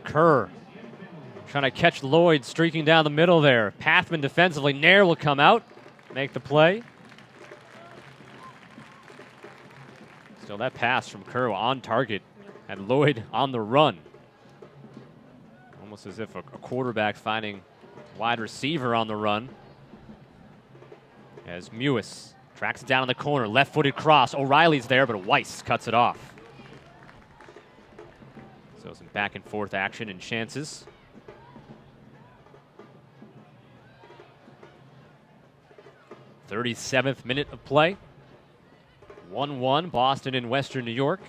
Kerr trying to catch Lloyd streaking down the middle there. Pathman defensively. Nair will come out, make the play. Still that pass from Kerr on target and Lloyd on the run. Almost as if a quarterback finding wide receiver on the run. As Mewis tracks it down in the corner, left-footed cross. O'Reilly's there, but Weiss cuts it off. So some back and forth action and chances. "37th minute of play. 1-1, Boston and Western New York.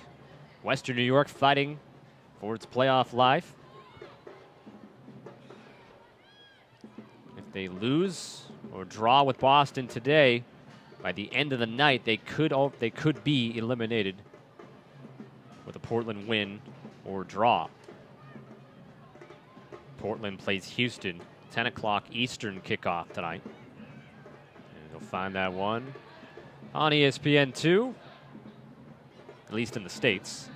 Western New York fighting for its playoff life. If they lose or draw with Boston today, by the end of the night, they could be eliminated with a Portland win or draw. Portland plays Houston, 10 o'clock Eastern kickoff tonight. And you'll find that one on ESPN2, at least in the States.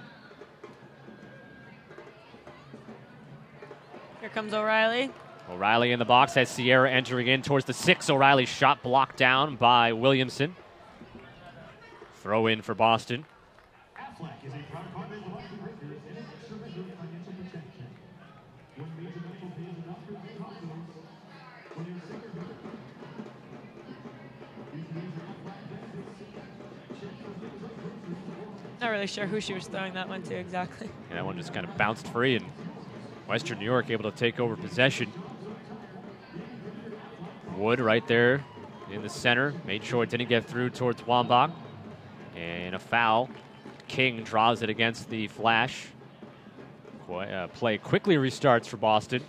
Here comes O'Reilly. O'Reilly in the box has Sierra entering in towards the 6. O'Reilly's shot blocked down by Williamson. Throw in for Boston. Not really sure who she was throwing that one to exactly. And that one just kind of bounced free, and Western New York able to take over possession. Wood right there in the center. Made sure it didn't get through towards Wambach. And a foul. King draws it against the Flash. Play quickly restarts for Boston.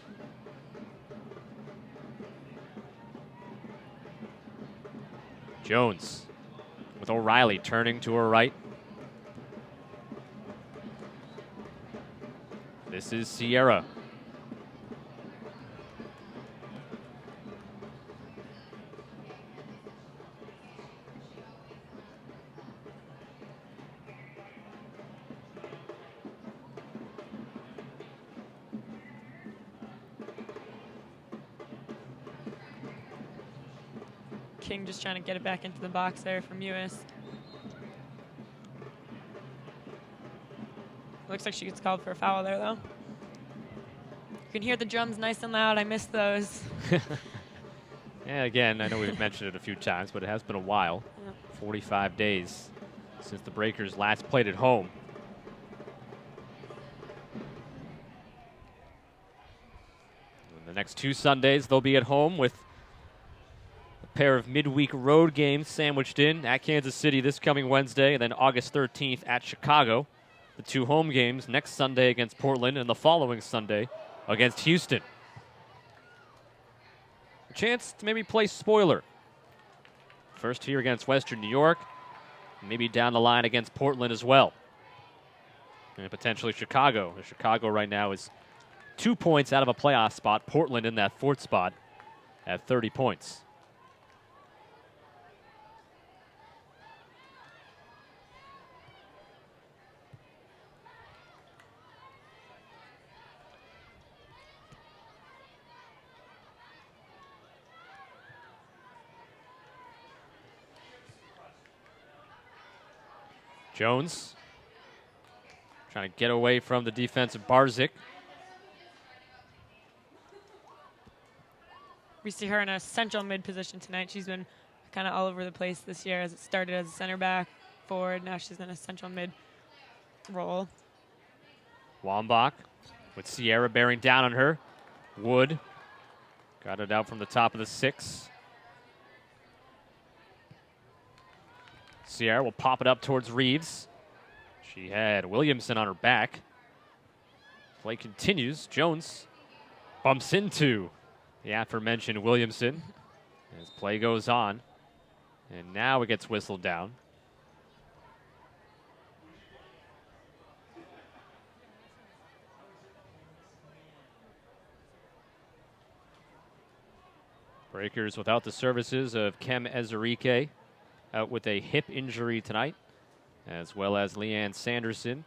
Jones with O'Reilly turning to her right. This is Sierra. King just trying to get it back into the box there from Mewis. Looks like she gets called for a foul there, though. You can hear the drums nice and loud. I missed those. Yeah, again, I know we've mentioned it a few times, but it has been a while. Yeah. 45 days since the Breakers last played at home. And the next 2 Sundays, they'll be at home with a pair of midweek road games sandwiched in at Kansas City this coming Wednesday, and then August 13th at Chicago. The 2 home games next Sunday against Portland and the following Sunday against Houston. A chance to maybe play spoiler. First here against Western New York, maybe down the line against Portland as well. And potentially Chicago. Chicago right now is 2 points out of a playoff spot. Portland in that 4th spot at 30 points. Jones trying to get away from the defensive Barzik. We see her in a central mid position tonight. She's been kind of all over the place this year, as it started as a center back, forward. Now she's in a central mid role. Wambach with Sierra bearing down on her. Wood got it out from the top of the 6. Sierra will pop it up towards Reeves. She had Williamson on her back. Play continues. Jones bumps into the aforementioned Williamson as play goes on. And now it gets whistled down. Breakers without the services of Kem Ezerike, out with a hip injury tonight, as well as Leanne Sanderson,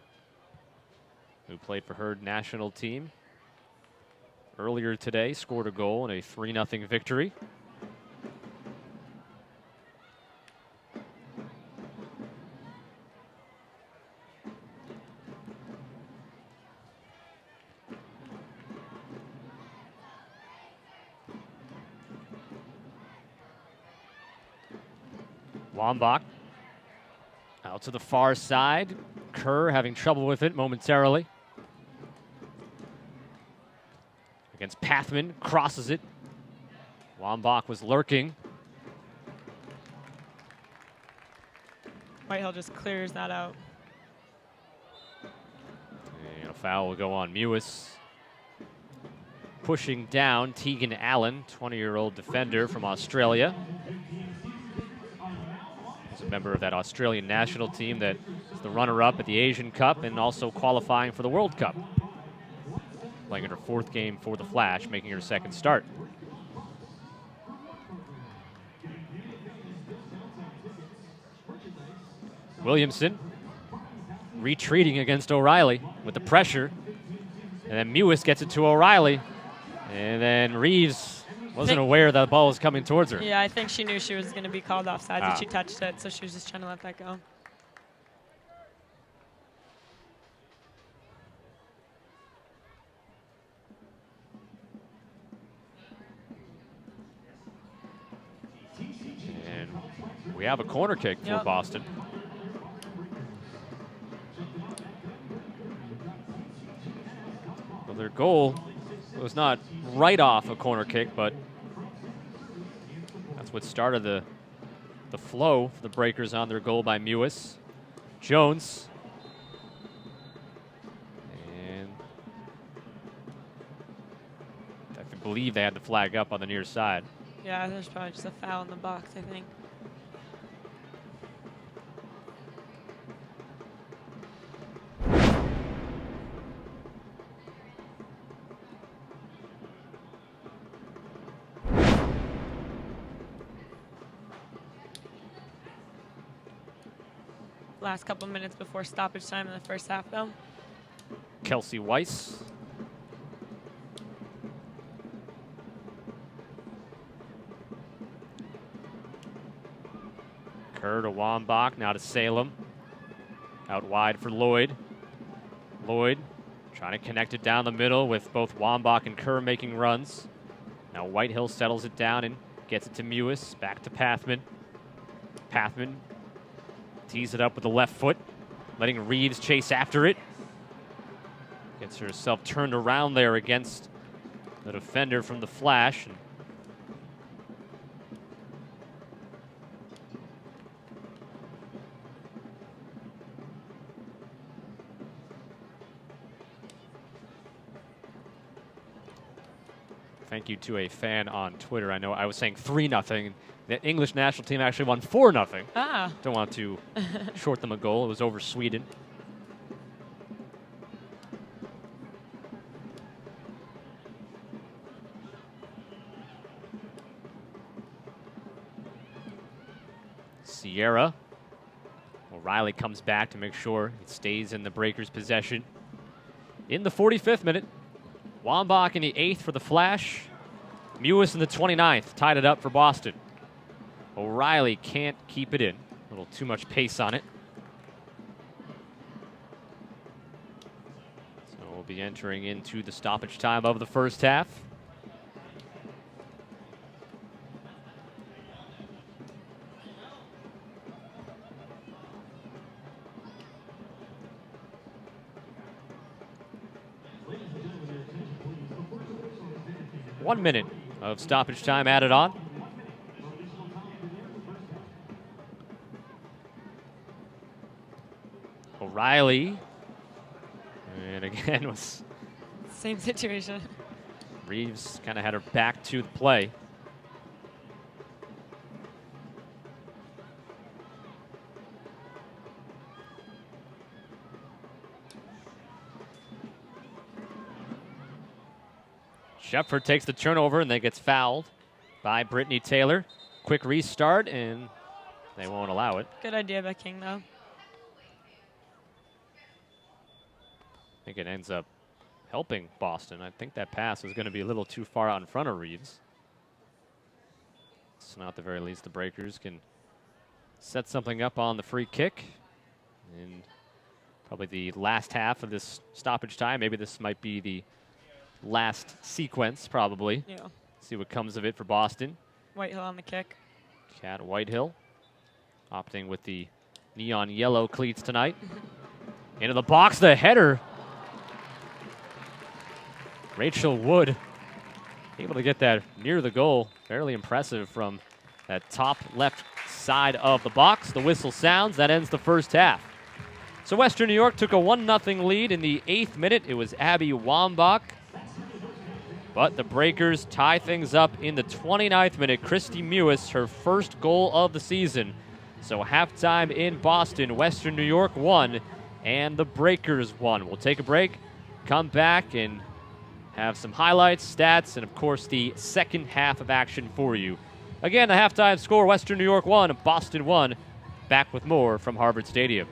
who played for her national team earlier today, scored a goal in a 3-0 victory. Wambach out to the far side. Kerr having trouble with it momentarily. Against Pathman, crosses it. Wambach was lurking. Whitehill just clears that out. And a foul will go on Mewis. Pushing down Tegan Allen, 20-year-old defender from Australia. He's a member of that Australian national team that is the runner-up at the Asian Cup and also qualifying for the World Cup. Playing in her 4th game for the Flash, making her 2nd start. Williamson retreating against O'Reilly with the pressure. And then Mewis gets it to O'Reilly. And then Reeves wasn't aware that the ball was coming towards her. Yeah, I think she knew she was going to be called offside when she touched it, so she was just trying to let that go. And we have a corner kick for Boston. Well, their goal was not right off a corner kick, but that's what started the flow for the Breakers on their goal by Mewis. Jones. And I believe they had the flag up on the near side. Yeah, there's probably just a foul in the box, I think. last couple minutes before stoppage time in the first half, though. Kelsey Weiss. Kerr to Wambach, now to Salem. Out wide for Lloyd. Lloyd trying to connect it down the middle with both Wambach and Kerr making runs. Now Whitehill settles it down and gets it to Mewis. Back to Pathman. Pathman tees it up with the left foot, letting Reeves chase after it. Gets herself turned around there against the defender from the Flash. Thank you to a fan on Twitter. I know I was saying 3-0. The English national team actually won 4-0. Ah. Don't want to short them a goal. It was over Sweden. Sierra. O'Reilly comes back to make sure it stays in the Breakers' possession. In the 45th minute, Wambach in the 8th for the Flash. Mewis in the 29th tied it up for Boston. O'Reilly can't keep it in. A little too much pace on it. So we'll be entering into the stoppage time of the first half. One minute of stoppage time added on. O'Reilly. And again was... Same situation. Reeves kind of had her back to the play. Shepard takes the turnover and then gets fouled by Brittany Taylor. Quick restart, and they won't allow it. Good idea by King, though. I think it ends up helping Boston. I think that pass was going to be a little too far out in front of Reeves. So now at the very least, the Breakers can set something up on the free kick. And probably the last half of this stoppage time. Maybe this might be the last sequence, probably. Yeah. See what comes of it for Boston. Whitehill on the kick. Kat Whitehill opting with the neon yellow cleats tonight. Into the box, the header. Rachel Wood able to get that near the goal. Fairly impressive from that top left side of the box. The whistle sounds. That ends the first half. So Western New York took a 1-0 lead in the 8th minute. It was Abby Wambach. But the Breakers tie things up in the 29th minute. Christy Mewis, her first goal of the season. So halftime in Boston, Western New York won, and the Breakers won. We'll take a break, come back, and have some highlights, stats, and of course the second half of action for you. Again, the halftime score, Western New York 1, Boston 1. Back with more from Harvard Stadium.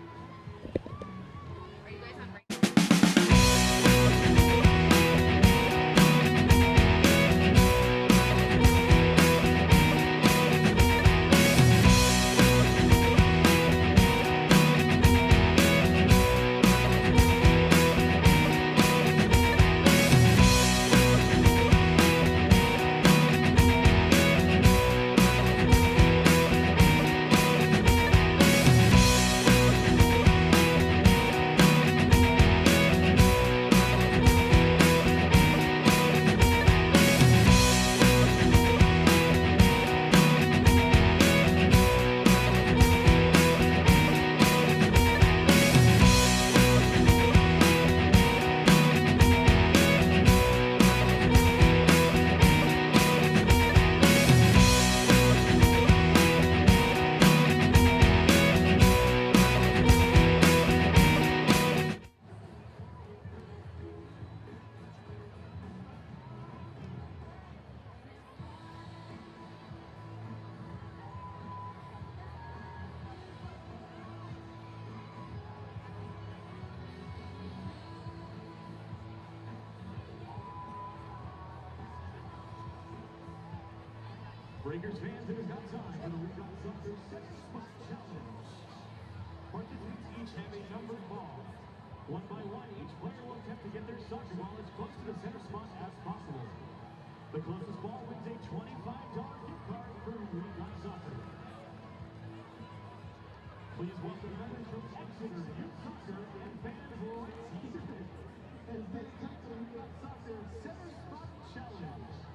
Breakers fans, it is now time for the Recon Soccer Center Spot Challenge. Participants each have a numbered ball. One by one, each player will attempt to get their soccer ball as close to the center spot as possible. The closest ball wins a $25 gift card for Recon Soccer. Please welcome members from Exeter Youth Soccer and fans right here as they attempt the Recon Soccer Center Spot Challenge.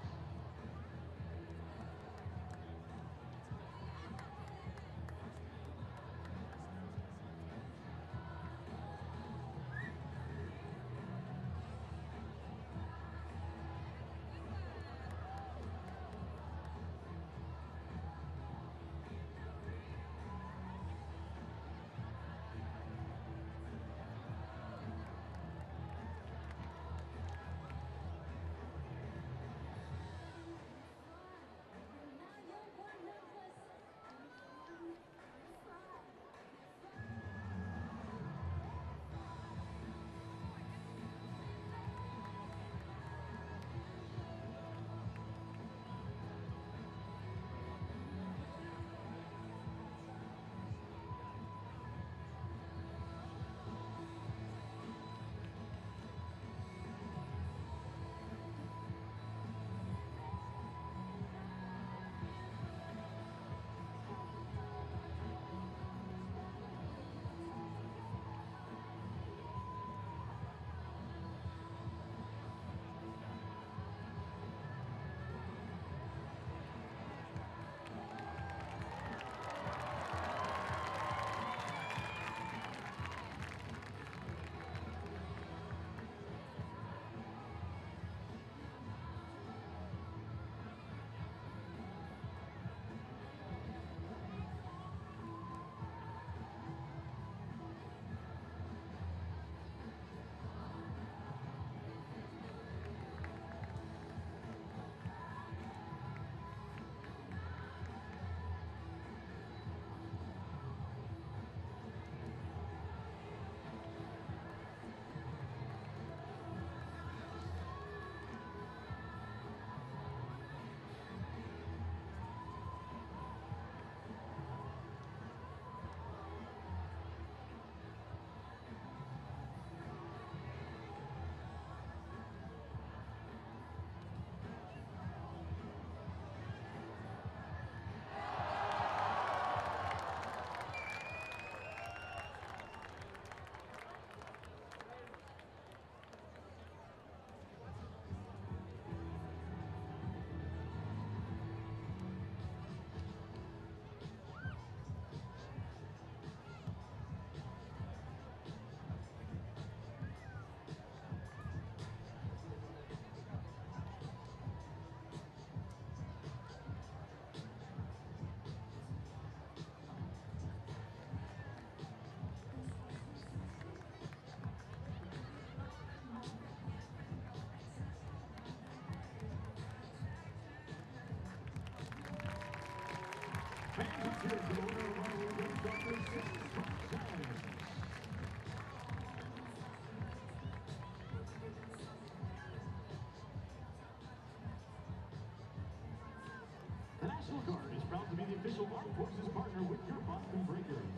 The National Guard is proud to be the official armed forces partner with your Boston Breakers.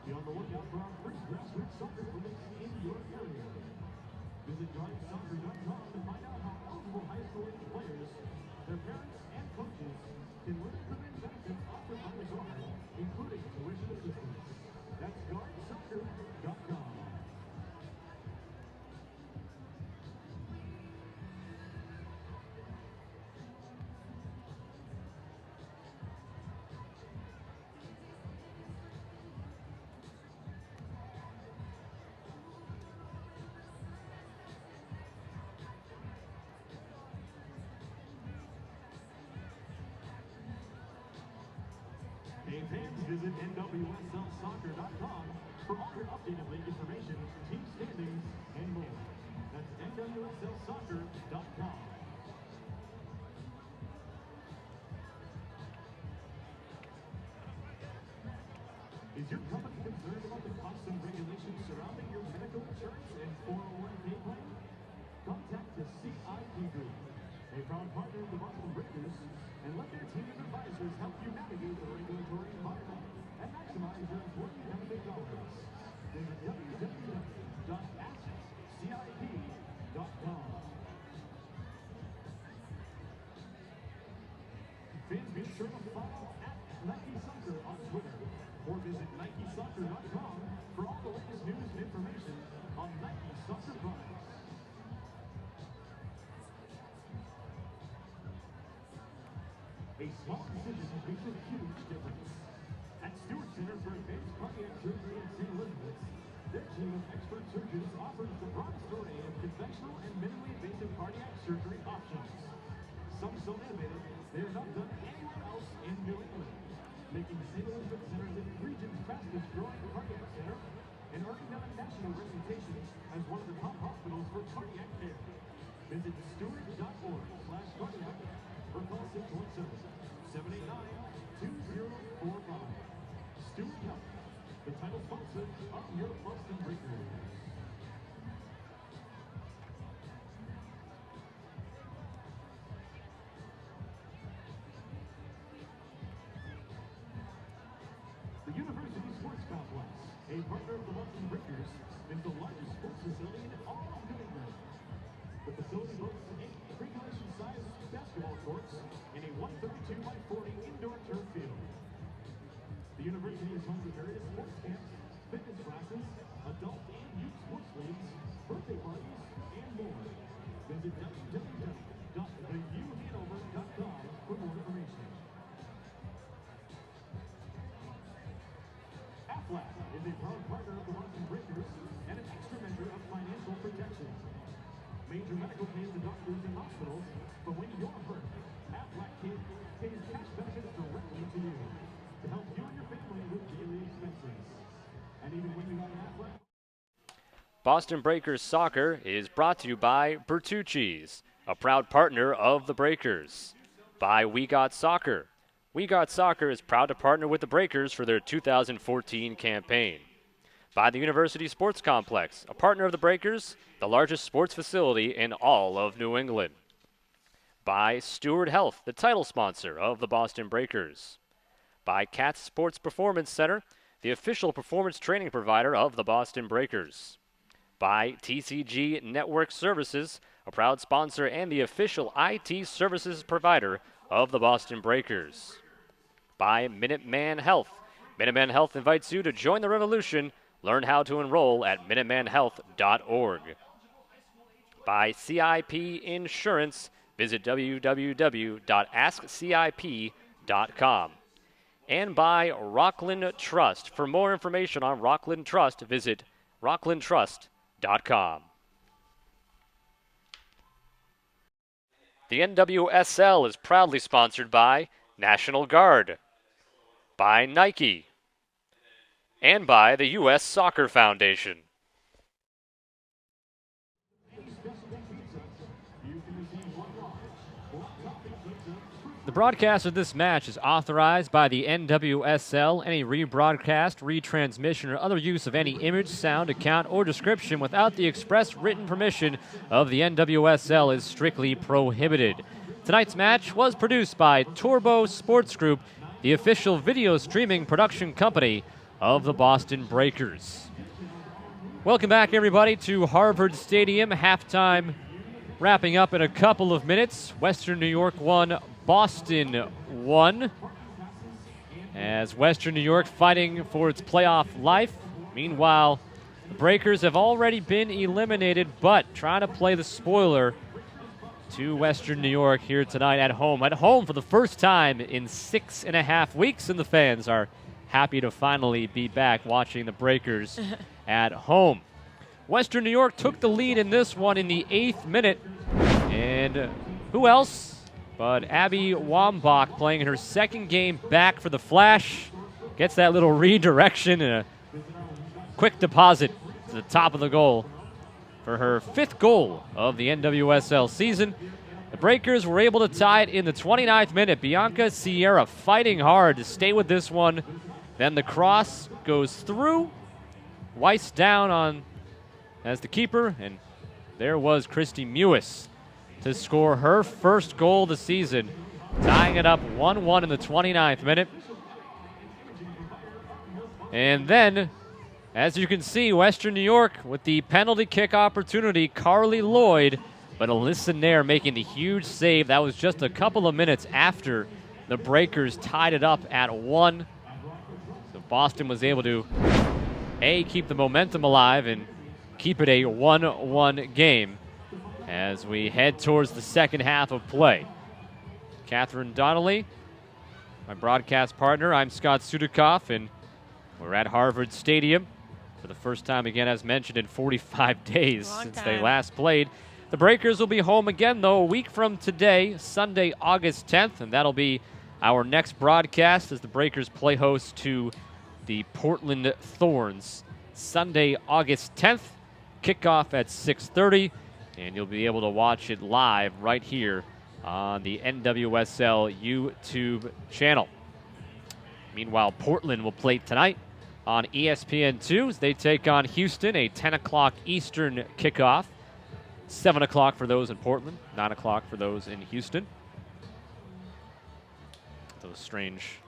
Be on the lookout for our free grassroots soccer clinics in your area. Visit GuardSoccer.com to find out how eligible high school age players, their parents, and coaches can learn the main benefits offered by the Guard, including tuition assistance. That's GuardSoccer.com. Hey fans, visit NWSLsoccer.com for all your updated league information, team standings, and more. That's NWSLsoccer.com. Is your company concerned about the costs and regulations surrounding your medical insurance and 401k plan? Contact the CIP Group, a proud partner of the Boston Breakers, and let their team advise A small decision makes a huge difference. At Stewart Center for Advanced Cardiac Surgery in St. Elizabeth, their team of expert surgeons offers the broadest array of conventional and minimally invasive cardiac surgery options. Some so innovative, they are not done anywhere else in New England, making St. Elizabeth Center the region's fastest growing cardiac center and earning them a national reputation as one of the top hospitals for cardiac care. Visit stewart.org/cardiac or call 617-789-2045. Stewart Health, the title sponsor of your Boston Breakers. The University Sports Complex, a partner of the Boston Breakers, is the largest sports facility in all of New England. The facility boasts 8 regulation-sized basketball courts and a 132-by-40 indoor turf field. The university is home to various sports camps, fitness classes, adult and youth sports leagues, birthday parties, and more. Visit www.theuhanover.com for more information. Aflac is a proud partner of the Boston Breakers and an extra measure of financial protection. Major medical pays to doctors and hospitals, but when you're hurt, Aflac pays cash benefits directly to you to help you and your family with daily expenses. And even when you're not an Aflac, Boston Breakers Soccer is brought to you by Bertucci's, a proud partner of the Breakers. By We Got Soccer. We Got Soccer is proud to partner with the Breakers for their 2014 campaign. By the University Sports Complex, a partner of the Breakers, the largest sports facility in all of New England. By Stewart Health, the title sponsor of the Boston Breakers. By Katz Sports Performance Center, the official performance training provider of the Boston Breakers. By TCG Network Services, a proud sponsor and the official IT services provider of the Boston Breakers. By Minuteman Health. Minuteman Health invites you to join the revolution. Learn how to enroll at minutemanhealth.org. By CIP Insurance. Visit www.askcip.com. And by Rockland Trust. For more information on Rockland Trust, visit rocklandtrust.com. The NWSL is proudly sponsored by National Guard, by Nike, and by the U.S. Soccer Foundation. The broadcast of this match is authorized by the NWSL. Any rebroadcast, retransmission, or other use of any image, sound, account, or description without the express written permission of the NWSL is strictly prohibited. Tonight's match was produced by Turbo Sports Group, the official video streaming production company of the Boston Breakers. Welcome back, everybody, to Harvard Stadium. Halftime wrapping up in a couple of minutes. Western New York won, Boston won, as Western New York fighting for its playoff life. Meanwhile, the Breakers have already been eliminated, but trying to play the spoiler to Western New York here tonight at home. At home for the first time in 6.5 weeks, and the fans are happy to finally be back watching the Breakers at home. Western New York took the lead in this one in the 8th minute, and who else but Abby Wambach, playing in her second game back for the Flash, gets that little redirection and a quick deposit to the top of the goal for her 5th goal of the NWSL season. The Breakers were able to tie it in the 29th minute. Bianca Sierra fighting hard to stay with this one. Then the cross goes through. Weiss down on as the keeper, and there was Christy Mewis to score her first goal of the season, tying it up 1-1 in the 29th minute. And then, as you can see, Western New York with the penalty kick opportunity, Carly Lloyd, but Alyssa Nair making the huge save. That was just a couple of minutes after the Breakers tied it up at 1. So Boston was able to, keep the momentum alive and keep it a 1-1 game as we head towards the second half of play. Catherine Donnelly my broadcast partner. I'm Scott Sudikoff, and we're at Harvard Stadium for the first time again, as mentioned, in 45 days since they last played. The Breakers will be home again, though, a week from today, Sunday, August 10th, and that'll be our next broadcast as the Breakers play host to the Portland Thorns. Sunday, August 10th, kickoff at 6:30, and you'll be able to watch it live right here on the NWSL YouTube channel. Meanwhile, Portland will play tonight on ESPN2 as they take on Houston, a 10 o'clock Eastern kickoff. 7 o'clock for those in Portland, 9 o'clock for those in Houston. Those strange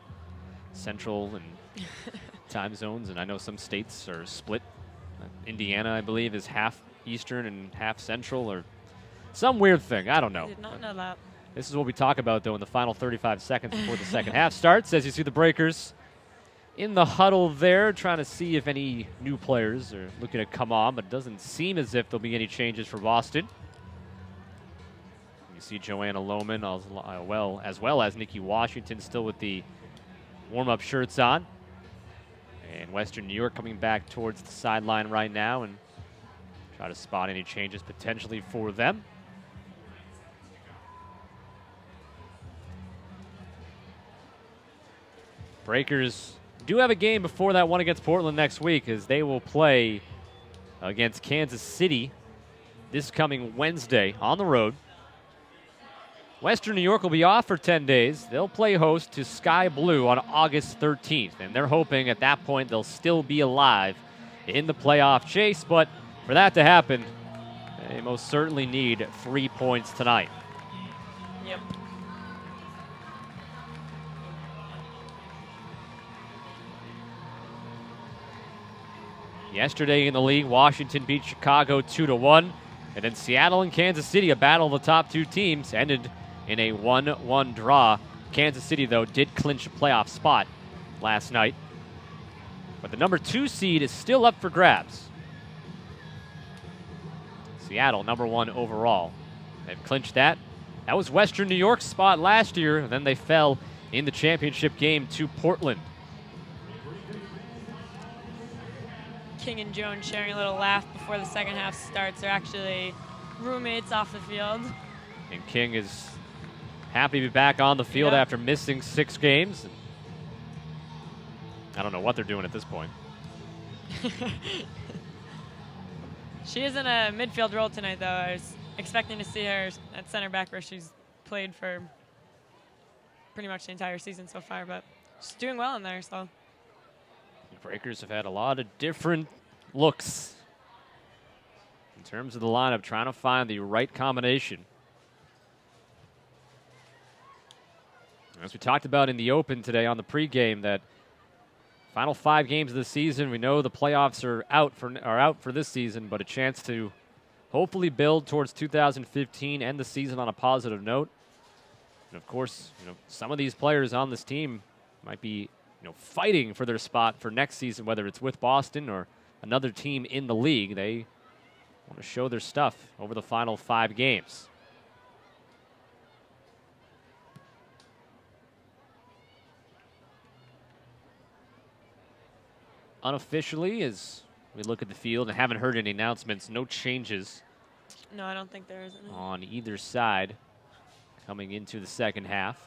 central and time zones, and I know some states are split. Indiana, I believe, is half Eastern and half Central, or some weird thing. I don't know. I did not know that. This is what we talk about, though, in the final 35 seconds before the second half starts, as you see the Breakers in the huddle there, trying to see if any new players are looking to come on, but it doesn't seem as if there'll be any changes for Boston. You see Joanna Lohman as well as Nikki Washington still with the warm-up shirts on. And Western New York coming back towards the sideline right now and try to spot any changes potentially for them. Breakers do have a game before that one against Portland next week, as they will play against Kansas City this coming Wednesday on the road. Western New York will be off for 10 days. They'll play host to Sky Blue on August 13th, and they're hoping at that point they'll still be alive in the playoff chase, but for that to happen, they most certainly need 3 points tonight. Yep. Yesterday in the league, Washington beat Chicago 2-1, and then Seattle and Kansas City, a battle of the top two teams, ended in a 1-1 draw. Kansas City, though, did clinch a playoff spot last night, but the number 2 seed is still up for grabs. Seattle, number 1 overall. They've clinched that. That was Western New York's spot last year, and then they fell in the championship game to Portland. King and Jones sharing a little laugh before the second half starts. They're actually roommates off the field. And King is happy to be back on the field after missing 6 games. I don't know what they're doing at this point. She is in a midfield role tonight, though. I was expecting to see her at center back, where she's played for pretty much the entire season so far, but she's doing well in there, so. The Breakers have had a lot of different looks in terms of the lineup, trying to find the right combination. As we talked about in the Open today on the pregame, that final 5 games of the season, we know the playoffs are out for this season, but a chance to hopefully build towards 2015, end the season on a positive note. And of course, some of these players on this team might be fighting for their spot for next season, whether it's with Boston or another team in the league. They want to show their stuff over the final 5 games. Unofficially, as we look at the field and haven't heard any announcements, no changes. No, I don't think there is any. On either side coming into the second half.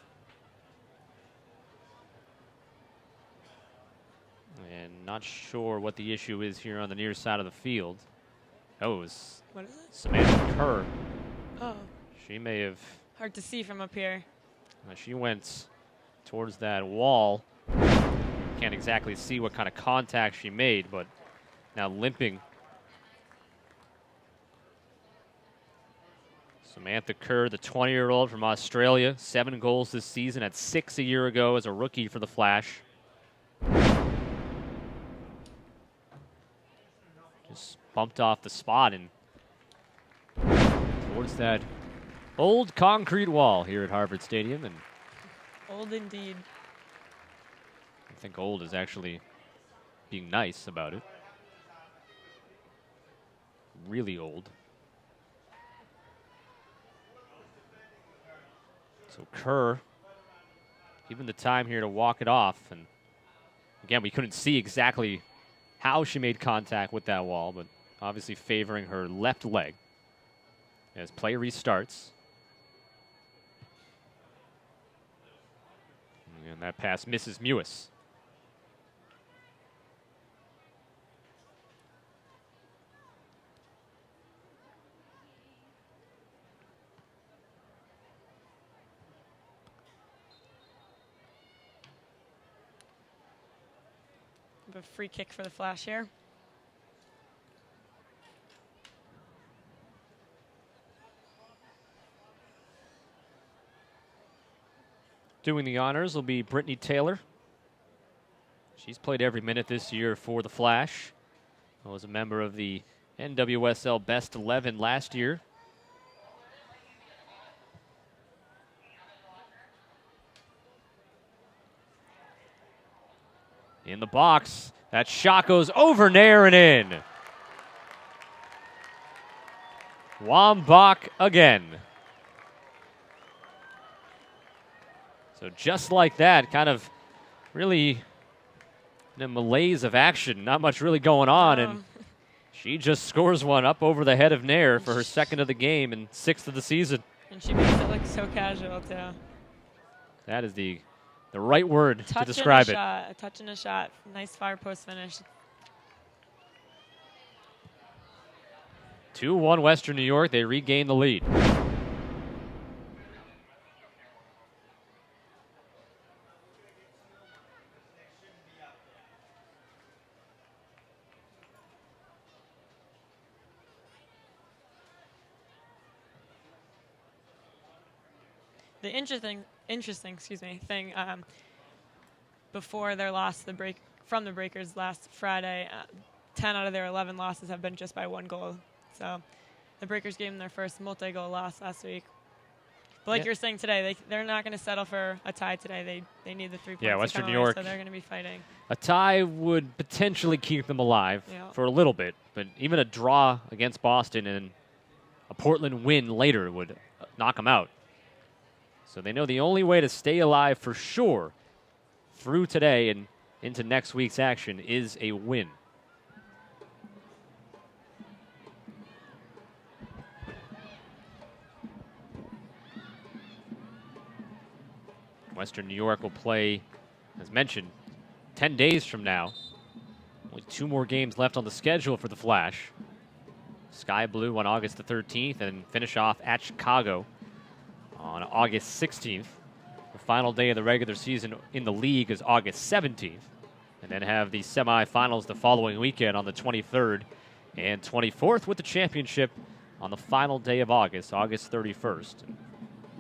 And not sure what the issue is here on the near side of the field. Oh, it was What is it? Samantha Kerr. Oh, She may have, hard to see from up here. she went towards that wall. Can't exactly see what kind of contact she made, but now limping. Samantha Kerr, the 20-year-old from Australia, 7 goals this season, had 6 a year ago as a rookie for the Flash. Just bumped off the spot and towards that old concrete wall here at Harvard Stadium. And Old indeed. I think old is actually being nice about it. Really old. So Kerr given the time here to walk it off. And again, we couldn't see exactly how she made contact with that wall, but obviously favoring her left leg as play restarts. And that pass misses Mewis. A free kick for the Flash here. Doing the honors will be Brittany Taylor. She's played every minute this year for the Flash. Was a member of the NWSL Best 11 last year. In the box, that shot goes over Nair and in. Wambach again. So just like that, kind of really in a malaise of action, not much really going on, and she just scores one up over the head of Nair for her second of the game and sixth of the season. And she makes it look so casual, too. That is the right word to describe it. A touch and a shot. Nice far post finish. 2-1 Western New York. They regain the lead. The interesting thing before their loss from the Breakers last Friday, 10 out of their 11 losses have been just by 1 goal. So the Breakers gave them their first multi-goal loss last week. But like you're saying today, they're not going to settle for a tie today. They need the 3 points. Yeah, Western New York. So they're going to be fighting. A tie would potentially keep them alive for a little bit, but even a draw against Boston and a Portland win later would knock them out. So they know the only way to stay alive for sure through today and into next week's action is a win. Western New York will play, as mentioned, 10 days from now. Only 2 more games left on the schedule for the Flash. Sky Blue on August the 13th and finish off at Chicago on August 16th. The final day of the regular season in the league is August 17th. And then have the semifinals the following weekend on the 23rd and 24th with the championship on the final day of August, August 31st.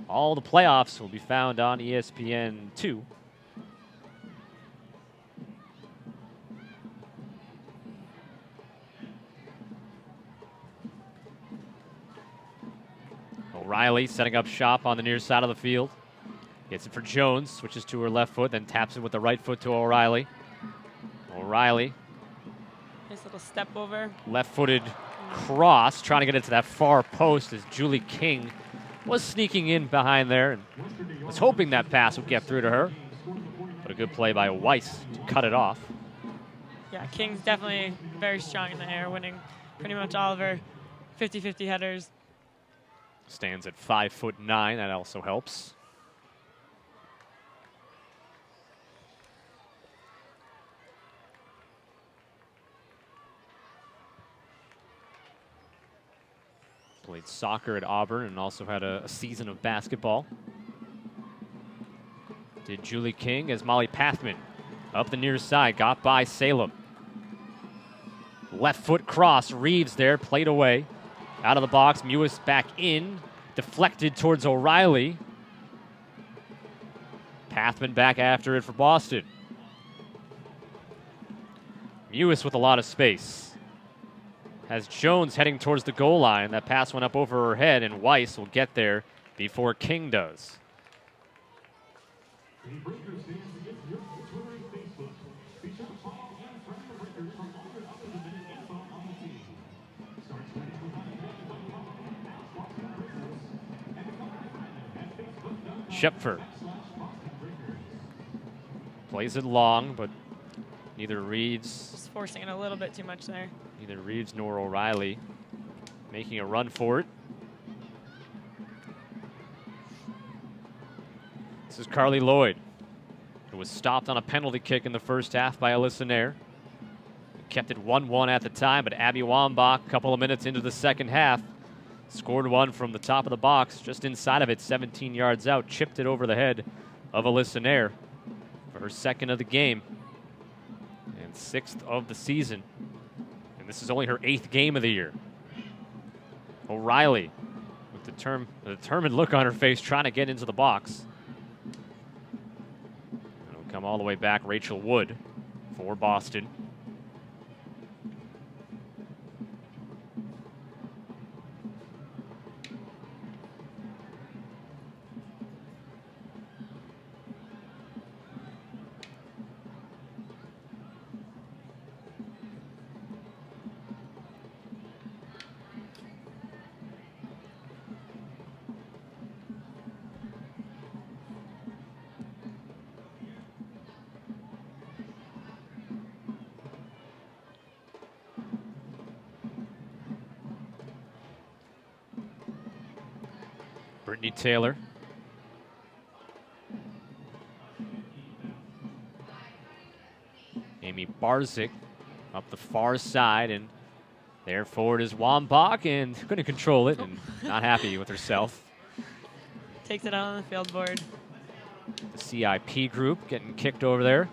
All the playoffs will be found on ESPN2. O'Reilly setting up shop on the near side of the field. Gets it for Jones, switches to her left foot, then taps it with the right foot to O'Reilly. O'Reilly. Nice little step over. Left-footed cross, trying to get it to that far post as Julie King was sneaking in behind there and was hoping that pass would get through to her. But a good play by Weiss to cut it off. Yeah, King's definitely very strong in the air, winning pretty much all of her 50-50 headers. Stands at 5'9", that also helps. Played soccer at Auburn and also had a season of basketball. Did Julie King as Molly Pathman up the near side, got by Salem. Left foot cross, Reeves there, played away. Out of the box, Mewis back in, deflected towards O'Reilly. Pathman back after it for Boston. Mewis with a lot of space. Has Jones heading towards the goal line. That pass went up over her head, and Weiss will get there before King does. Schepfer Plays it long, but neither Reeves, Just forcing it a little bit too much there. neither Reeves nor O'Reilly making a run for it. This is Carly Lloyd, who was stopped on a penalty kick in the first half by Alyssa Nair. Kept it 1-1 at the time, but Abby Wambach, a couple of minutes into the second half, scored one from the top of the box, just inside of it, 17 yards out, chipped it over the head of Alyssa Nair for her second of the game and 6th of the season. And this is only her 8th game of the year. O'Reilly with the determined look on her face, trying to get into the box. It'll come all the way back, Rachel Wood for Boston. Brittany Taylor. Amy Barzik up the far side, and there forward is Wambach, and going to control it and not happy with herself. Takes it out on the field board. The CIP group getting kicked over there.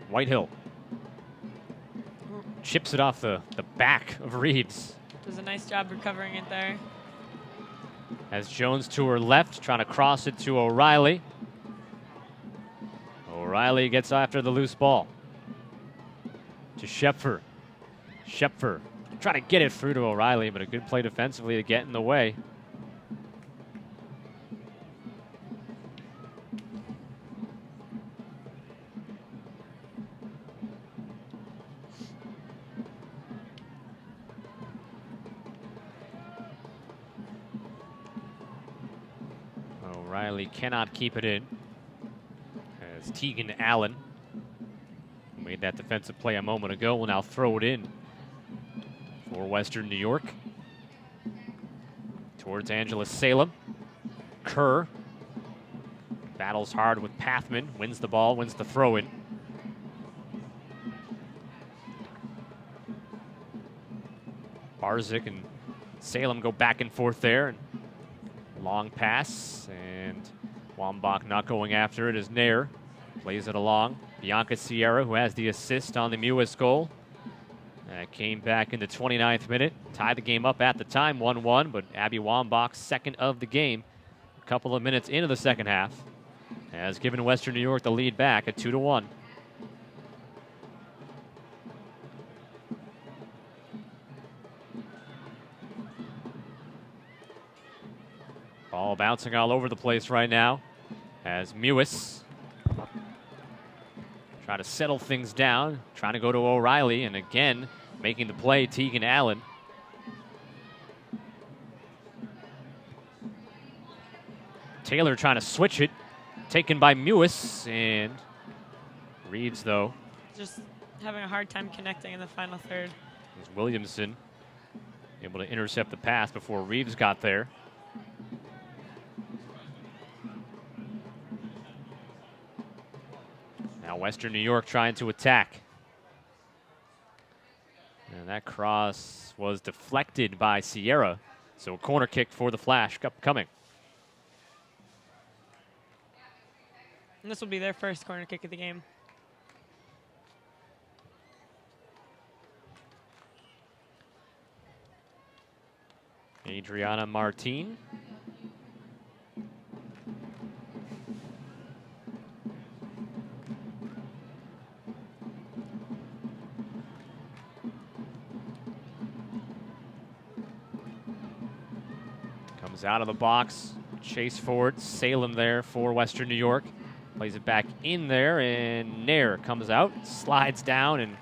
Whitehill chips it off the back of Reeves. Does a nice job recovering it there. As Jones to her left, trying to cross it to O'Reilly. O'Reilly gets after the loose ball. To Schepfer. Schepfer trying to get it through to O'Reilly, but a good play defensively to get in the way. O'Reilly cannot keep it in, as Tegan Allen, who made that defensive play a moment ago, will now throw it in for Western New York. Towards Angela Salem. Kerr battles hard with Pathman, wins the ball, wins the throw in. Barzik and Salem go back and forth there. Long pass, and Wambach not going after it as Nair plays it along. Bianca Sierra, who has the assist on the Mewis goal. Came back in the 29th minute, tied the game up at the time, 1-1, but Abby Wambach, second of the game, a couple of minutes into the second half, has given Western New York the lead back at 2-1. Ball bouncing all over the place right now as Mewis trying to settle things down, trying to go to O'Reilly, and again making the play, Tegan Allen. Taylor trying to switch it, taken by Mewis, and Reeves, though. Just having a hard time connecting in the final third. Was Williamson able to intercept the pass before Reeves got there. Now Western New York trying to attack. And that cross was deflected by Sierra. So a corner kick for the Flash upcoming. And this will be their first corner kick of the game. Adriana Martin. Comes out of the box, chase forward, Salem there for Western New York. Plays it back in there, and Nair comes out, slides down, and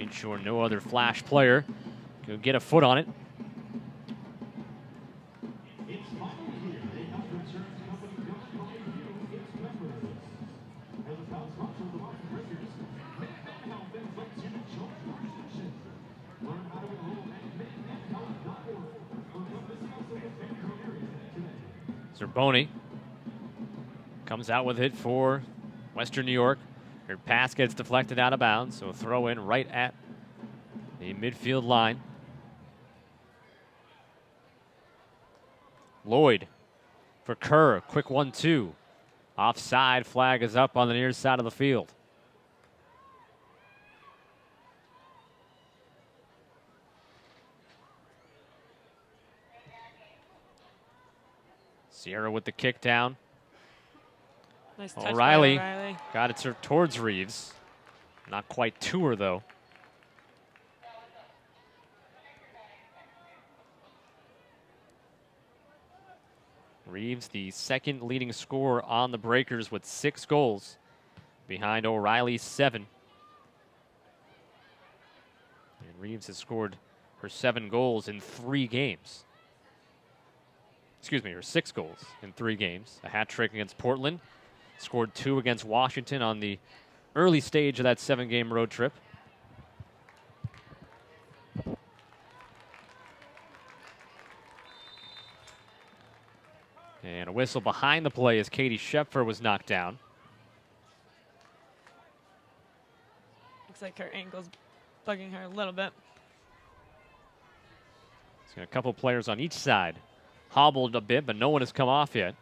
making sure no other Flash player can get a foot on it. It's finally here. A health insurance company governed by you, its members. As a proud sponsor of the Boston Breakers, MidMed Health invites you to join our session. Learn how to enroll at midmedhealth.org or come visit us in the Fairfield area today. Zerboni comes out with it for Western New York. Her pass gets deflected out of bounds, so a throw in right at the midfield line. Lloyd for Kerr, quick 1-2. Offside flag is up on the near side of the field. Sierra with the kick down. Nice touch by O'Reilly O'Reilly. got it towards Reeves. Not quite to her, though. Reeves, the second leading scorer on the Breakers with 6 goals, behind O'Reilly's 7. And Reeves has scored her 7 goals in 3 games. Excuse me, her 6 goals in 3 games. A hat trick against Portland. Scored 2 against Washington on the early stage of that 7-game road trip. And a whistle behind the play as Katie Schepfer was knocked down. Looks like her ankle's bugging her a little bit. She's got a couple players on each side. Hobbled a bit, but no one has come off yet.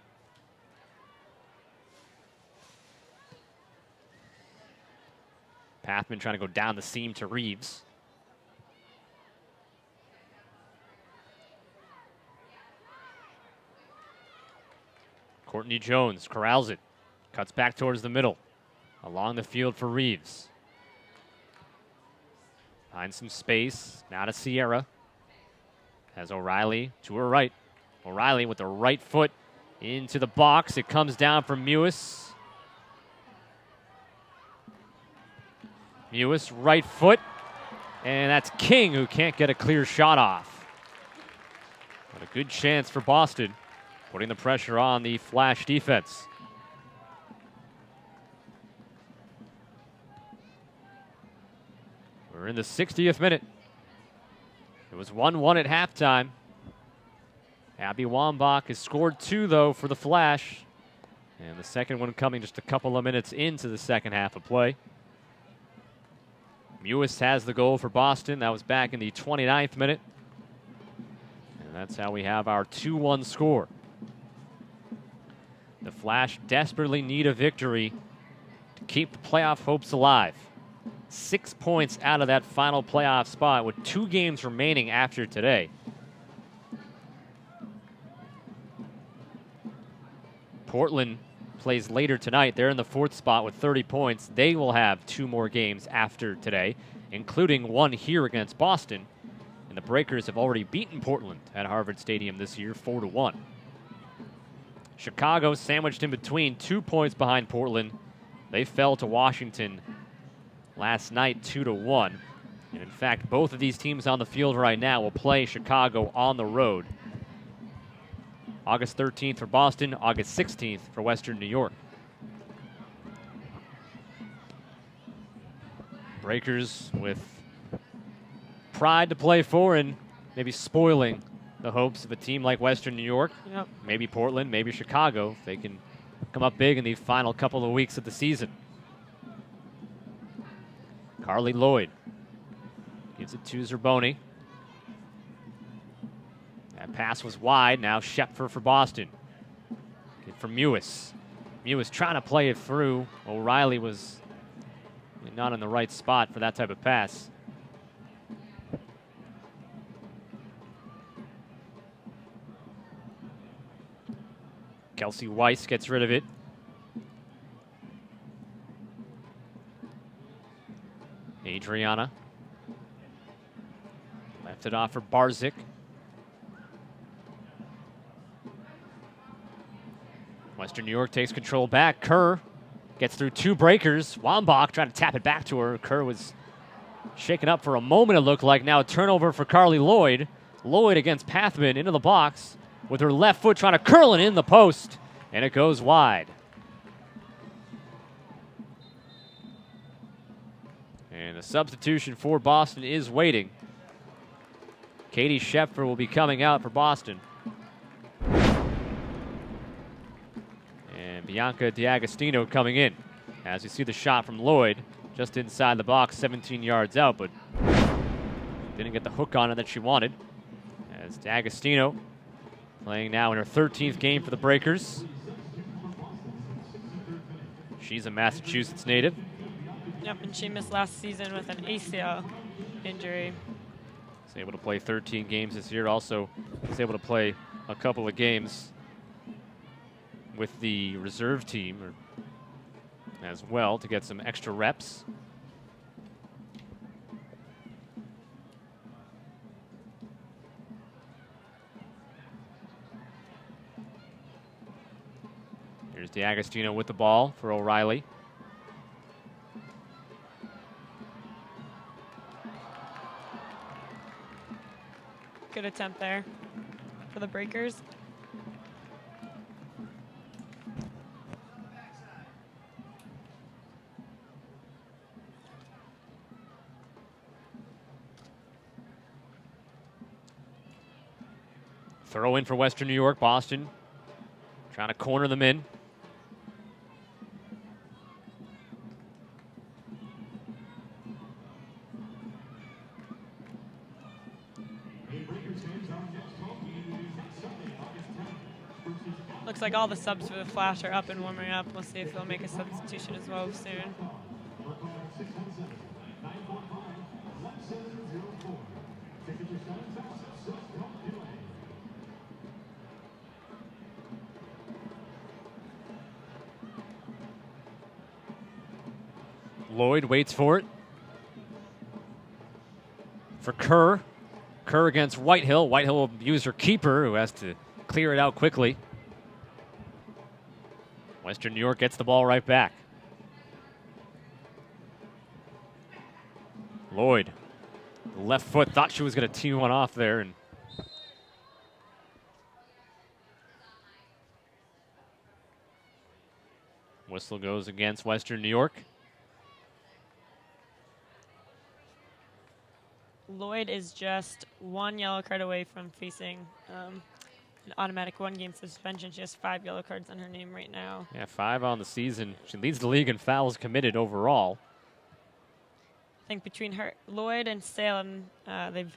Pathman trying to go down the seam to Reeves. Courtney Jones corrals it. Cuts back towards the middle. Along the field for Reeves. Finds some space. Now to Sierra. Has O'Reilly to her right. O'Reilly with the right foot into the box. It comes down from Mewis. Mewis, right foot. And that's King who can't get a clear shot off. But a good chance for Boston, putting the pressure on the Flash defense. We're in the 60th minute. It was 1-1 at halftime. Abby Wambach has scored 2, though, for the Flash. And the second one coming just a couple of minutes into the second half of play. Mewis has the goal for Boston. That was back in the 29th minute. And that's how we have our 2-1 score. The Flash desperately need a victory to keep the playoff hopes alive. 6 points out of that final playoff spot with 2 games remaining after today. Portland plays later tonight. They're in the 4th spot with 30 points. They will have 2 more games after today, including one here against Boston. And the Breakers have already beaten Portland at Harvard Stadium this year, 4-1. Chicago sandwiched in between, 2 points behind Portland. They fell to Washington last night, 2-1. And in fact, both of these teams on the field right now will play Chicago on the road. August 13th for Boston, August 16th for Western New York. Breakers with pride to play for and maybe spoiling the hopes of a team like Western New York. Yep. Maybe Portland, maybe Chicago, if they can come up big in the final couple of weeks of the season. Carly Lloyd gives it to Zerboni. That pass was wide. Now Schepfer for Boston. Get from Mewis. Mewis trying to play it through. O'Reilly was not in the right spot for that type of pass. Kelsey Weiss gets rid of it. Adriana. Left it off for Barzik. Western New York takes control back. Kerr gets through 2 breakers. Wambach trying to tap it back to her. Kerr was shaken up for a moment, it looked like. Now a turnover for Carly Lloyd. Lloyd against Pathman into the box with her left foot trying to curl it in the post, and it goes wide. And the substitution for Boston is waiting. Katie Schepfer will be coming out for Boston. And Bianca D'Agostino coming in. As you see the shot from Lloyd, just inside the box, 17 yards out, but didn't get the hook on it that she wanted. As D'Agostino playing now in her 13th game for the Breakers. She's a Massachusetts native. Yep, and she missed last season with an ACL injury. Was able to play 13 games this year. Also was able to play a couple of games with the reserve team as well to get some extra reps. Here's D'Agostino with the ball for O'Reilly. Good attempt there for the Breakers. Throw in for Western New York. Boston trying to corner them in. Looks like all the subs for the Flash are up and warming up. We'll see if they'll make a substitution as well soon. Lloyd waits for it. For Kerr. Kerr against Whitehill. Whitehill will use her keeper, who has to clear it out quickly. Western New York gets the ball right back. Lloyd, left foot, thought she was going to tee one off there, and whistle goes against Western New York. Lloyd is just one yellow card away from facing an automatic one-game suspension. She has 5 yellow cards on her name right now. Yeah, 5 on the season. She leads the league in fouls committed overall. I think between her, Lloyd and Salem, they've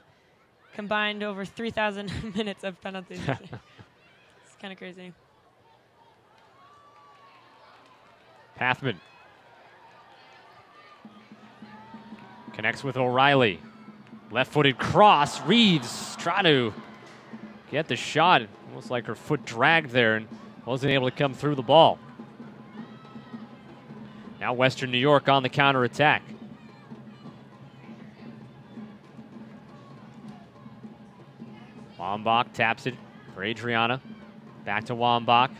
combined over 3,000 minutes of penalties. It's kind of crazy. Pathman connects with O'Reilly. Left-footed cross. Reeves trying to get the shot. Almost like her foot dragged there and wasn't able to come through the ball. Now Western New York on the counterattack. Wambach taps it for Adriana. Back to Wambach.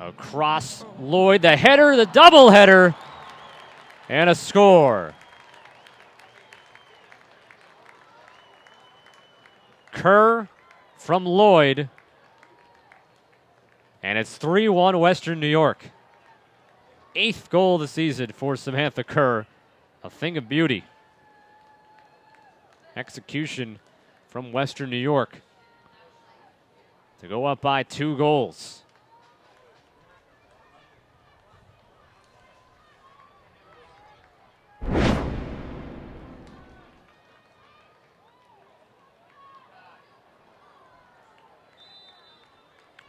Across Lloyd, the header, the double header, and a score. Kerr from Lloyd, and it's 3-1 Western New York. 8th goal of the season for Samantha Kerr. A thing of beauty. Execution from Western New York to go up by 2 goals.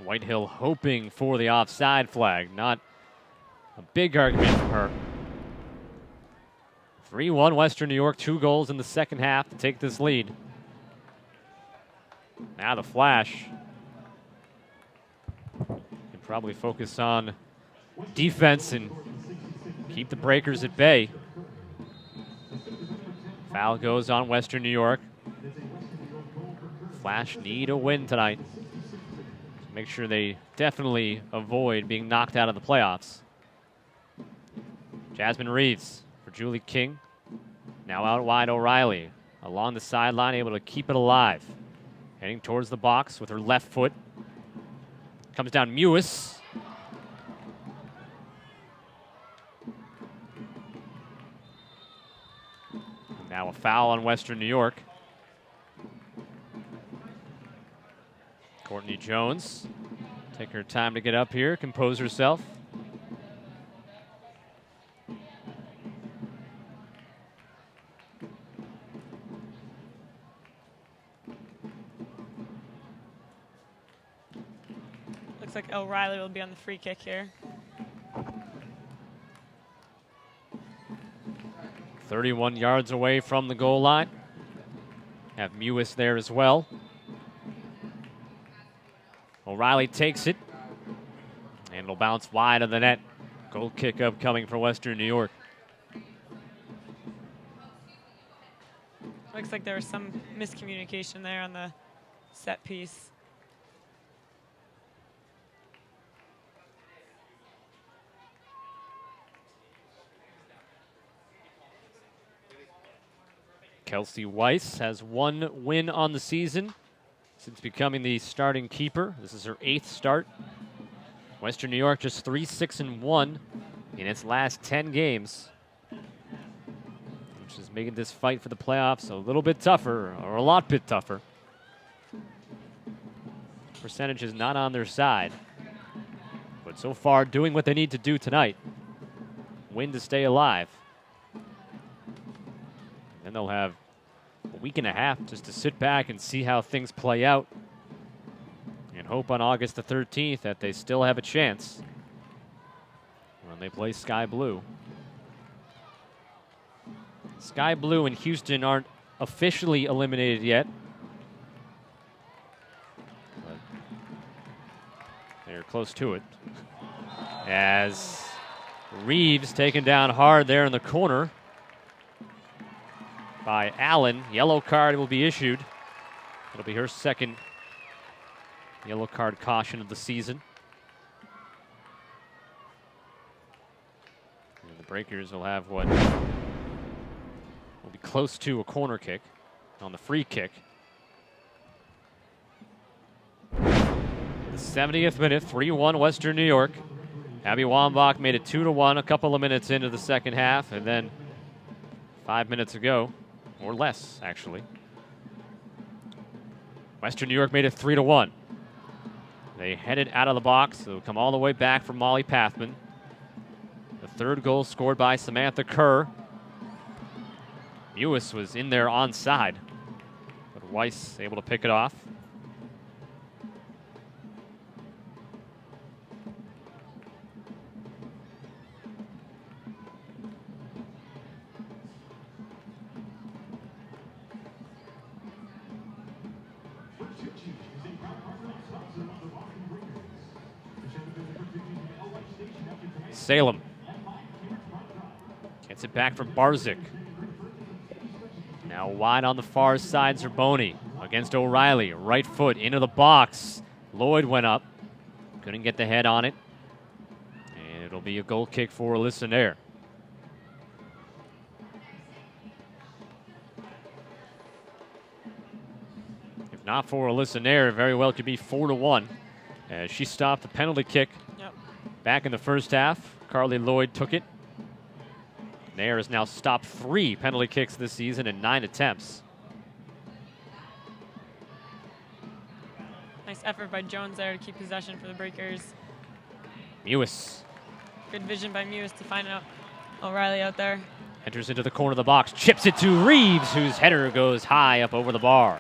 Whitehill hoping for the offside flag. Not a big argument from her. 3-1 Western New York, 2 goals in the second half to take this lead. Now the Flash can probably focus on defense and keep the Breakers at bay. Foul goes on Western New York. Flash need a win tonight. Make sure they definitely avoid being knocked out of the playoffs. Jasmine Reeves Julie King. Now out wide, O'Reilly. Along the sideline, able to keep it alive. Heading towards the box with her left foot. Comes down Mewis. Now a foul on Western New York. Courtney Jones. Take her time to get up here, compose herself. Looks like O'Reilly will be on the free kick here. 31 yards away from the goal line. Have Mewis there as well. O'Reilly takes it. And it'll bounce wide of the net. Goal kick upcoming for Western New York. Looks like there was some miscommunication there on the set piece. Kelsey Weiss has 1 win on the season since becoming the starting keeper. This is her 8th start. Western New York just 3-6-1 in its last 10 games, which is making this fight for the playoffs a little bit tougher, or a lot bit tougher. Percentage is not on their side, but so far doing what they need to do tonight. Win to stay alive. Then they'll have a week and a half just to sit back and see how things play out and hope on August the 13th that they still have a chance when they play Sky Blue. Sky Blue and Houston aren't officially eliminated yet, but they're close to it. As Reeves taken down hard there in the corner by Allen. Yellow card will be issued. It'll be her second yellow card caution of the season. And the Breakers will have what will be close to a corner kick on the free kick. The 70th minute, 3-1 Western New York. Abby Wambach made it 2-1 a couple of minutes into the second half, and then 5 minutes ago, or less, actually, Western New York made it 3-1. They headed out of the box. They'll come all the way back from Molly Pathman. The third goal scored by Samantha Kerr. Mewis was in there onside, but Weiss able to pick it off. Salem gets it back from Barzik. Now wide on the far side, Zerboni against O'Reilly. Right foot into the box. Lloyd went up. Couldn't get the head on it. And it'll be a goal kick for Alyssa Nair. If not for Alyssa Nair, it very well could be 4-1 as she stopped the penalty kick. Yep. Back in the first half, Carly Lloyd took it. Nair has now stopped 3 penalty kicks this season in 9 attempts. Nice effort by Jones there to keep possession for the Breakers. Mewis Good vision by Mewis to find out O'Reilly out there. enters into the corner of the box, chips it to Reeves, whose header goes high up over the bar.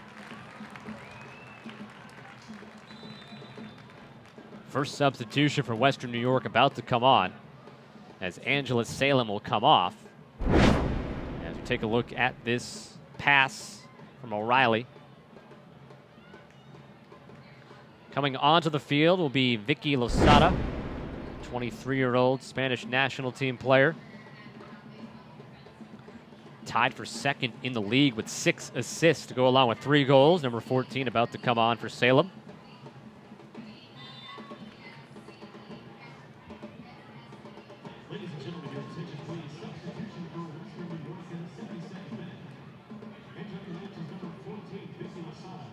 First substitution for Western New York about to come on, as Angela Salem will come off. As we take a look at this pass from O'Reilly. Coming onto the field will be Vicky Losada, 23-year-old Spanish national team player. Tied for second in the league with 6 assists to go along with 3 goals. Number 14 about to come on for Salem. Ladies and and gentlemen, your attention please. Substitution for Western New York in the 72nd minute. Entering the match is number 14, Vicky Lasada.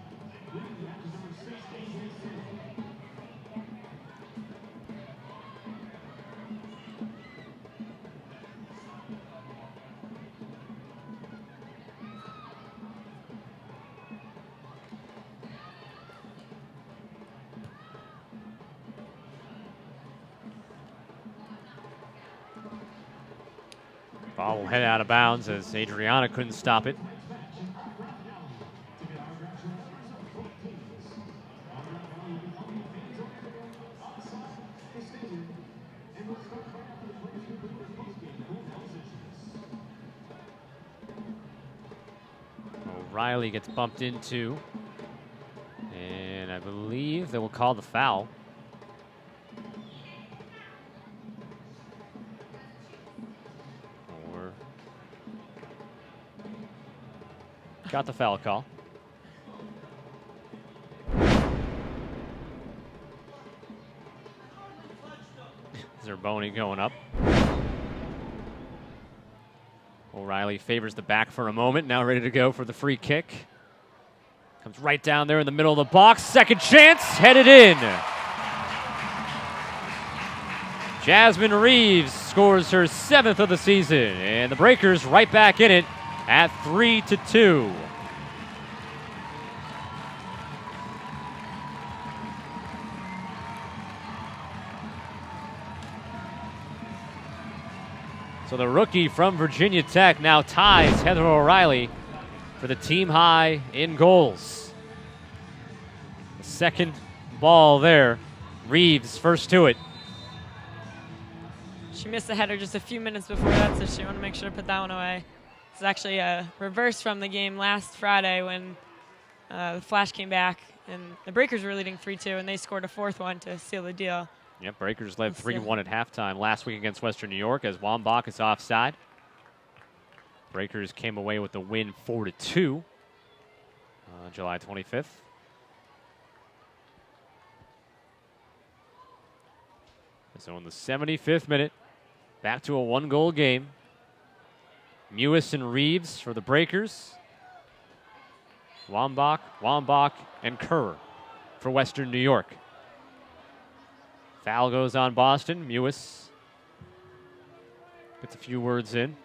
Leading the match is number 6, AJ Silva. Ball will head out of bounds as Adriana couldn't stop it. O'Reilly gets bumped into, and I believe they will call the foul. Got the foul call. Zerboni going up. O'Reilly favors the back for a moment, now ready to go for the free kick. Comes right down there in the middle of the box. Second chance, headed in. Jasmine Reeves scores her 7th of the season, and the Breakers right back in it at 3-2. So the rookie from Virginia Tech now ties Heather O'Reilly for the team high in goals. The second ball there. Reeves first to it. She missed the header just a few minutes before that, so she wanted to make sure to put that one away. It's actually a reverse from the game last Friday when the Flash came back and the Breakers were leading 3-2, and they scored a 4th one to seal the deal. Yep, Breakers led 3-1 at halftime last week against Western New York as Wambach is offside. Breakers came away with the win 4-2 on July 25th. So in the 75th minute, back to a 1-goal game. Mewis and Reeves for the Breakers. Wambach, and Kerr for Western New York. Foul goes on Boston. Mewis gets a few words in.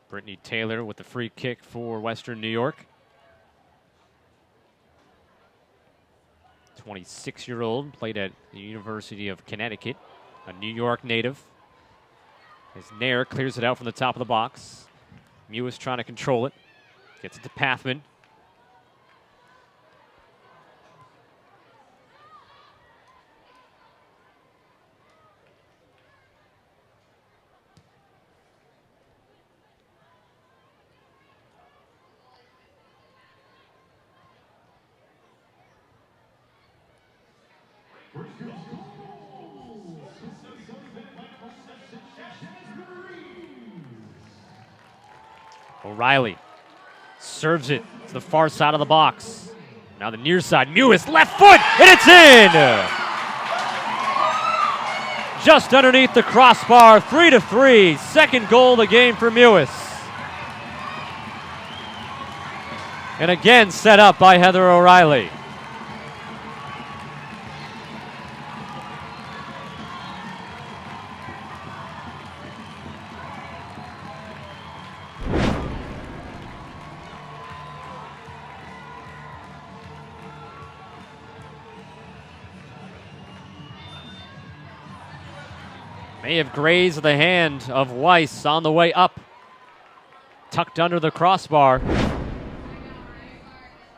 Brittany Taylor with the free kick for Western New York. 26-year-old, played at the University of Connecticut, a New York native. As Nair clears it out from the top of the box. Mewis trying to control it. Gets it to Pathman. O'Reilly serves it to the far side of the box. Now the near side, Mewis, left foot, and it's in! Just underneath the crossbar, 3-3. Second goal of the game for Mewis. And again set up by Heather O'Reilly. May have grazed the hand of Weiss on the way up. Tucked under the crossbar.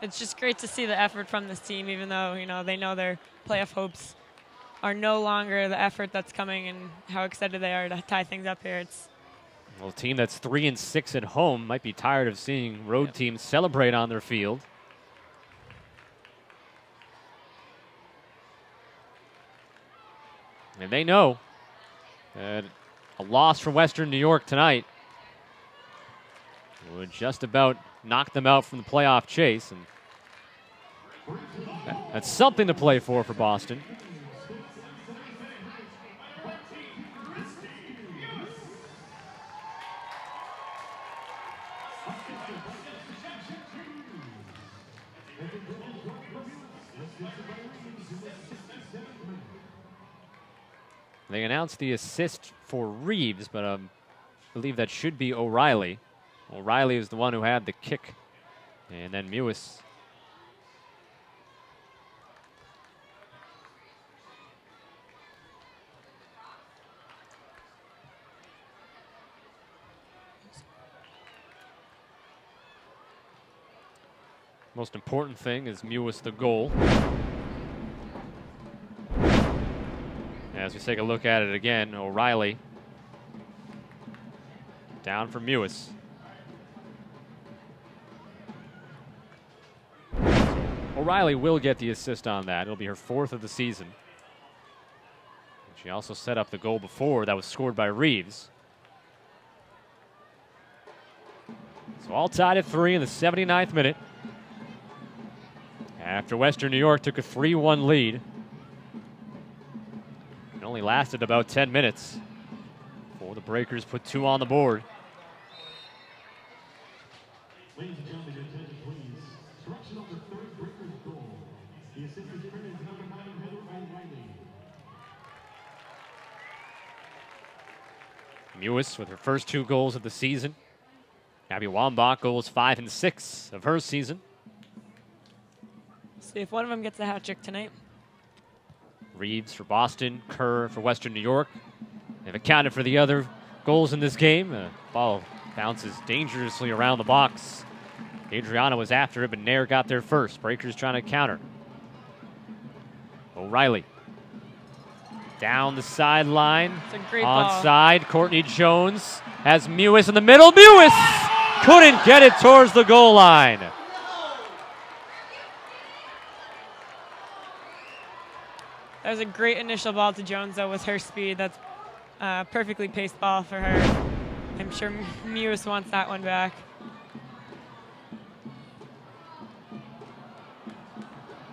It's just great to see the effort from this team, even though, they know their playoff hopes are no longer the effort that's coming, and how excited they are to tie things up here. Well, a team that's 3-6 at home might be tired of seeing road teams celebrate on their field. And they know that a loss for Western New York tonight would just about knocked them out from the playoff chase. And that's something to play for Boston. They announced the assist for Reeves, but I believe that should be O'Reilly. O'Reilly is the one who had the kick. And then Mewis. Most important thing is Mewis the goal. As we take a look at it again, O'Reilly down for Mewis. O'Reilly will get the assist on that. It'll be her 4th of the season. She also set up the goal before that was scored by Reeves. So all tied at 3 in the 79th minute. After Western New York took a 3-1 lead. It only lasted about 10 minutes before the Breakers put 2 on the board. Ladies and gentlemen, your attention, please. Correction of the 3rd Breakers goal. The assist is credited to number 9, Heather O'Reilly. Mewis with her first 2 goals of the season. Abby Wambach goals 5 and 6 of her season. See if one of them gets a hat trick tonight. Reeves for Boston, Kerr for Western New York. They've accounted for the other goals in this game. The ball bounces dangerously around the box. Adriana was after it, but Nair got there first. Breakers trying to counter. O'Reilly down the sideline. It's a great ball. Onside, Courtney Jones has Mewis in the middle. Mewis couldn't get it towards the goal line. That was a great initial ball to Jones, though, with her speed. That's a perfectly paced ball for her. I'm sure Mewis wants that one back.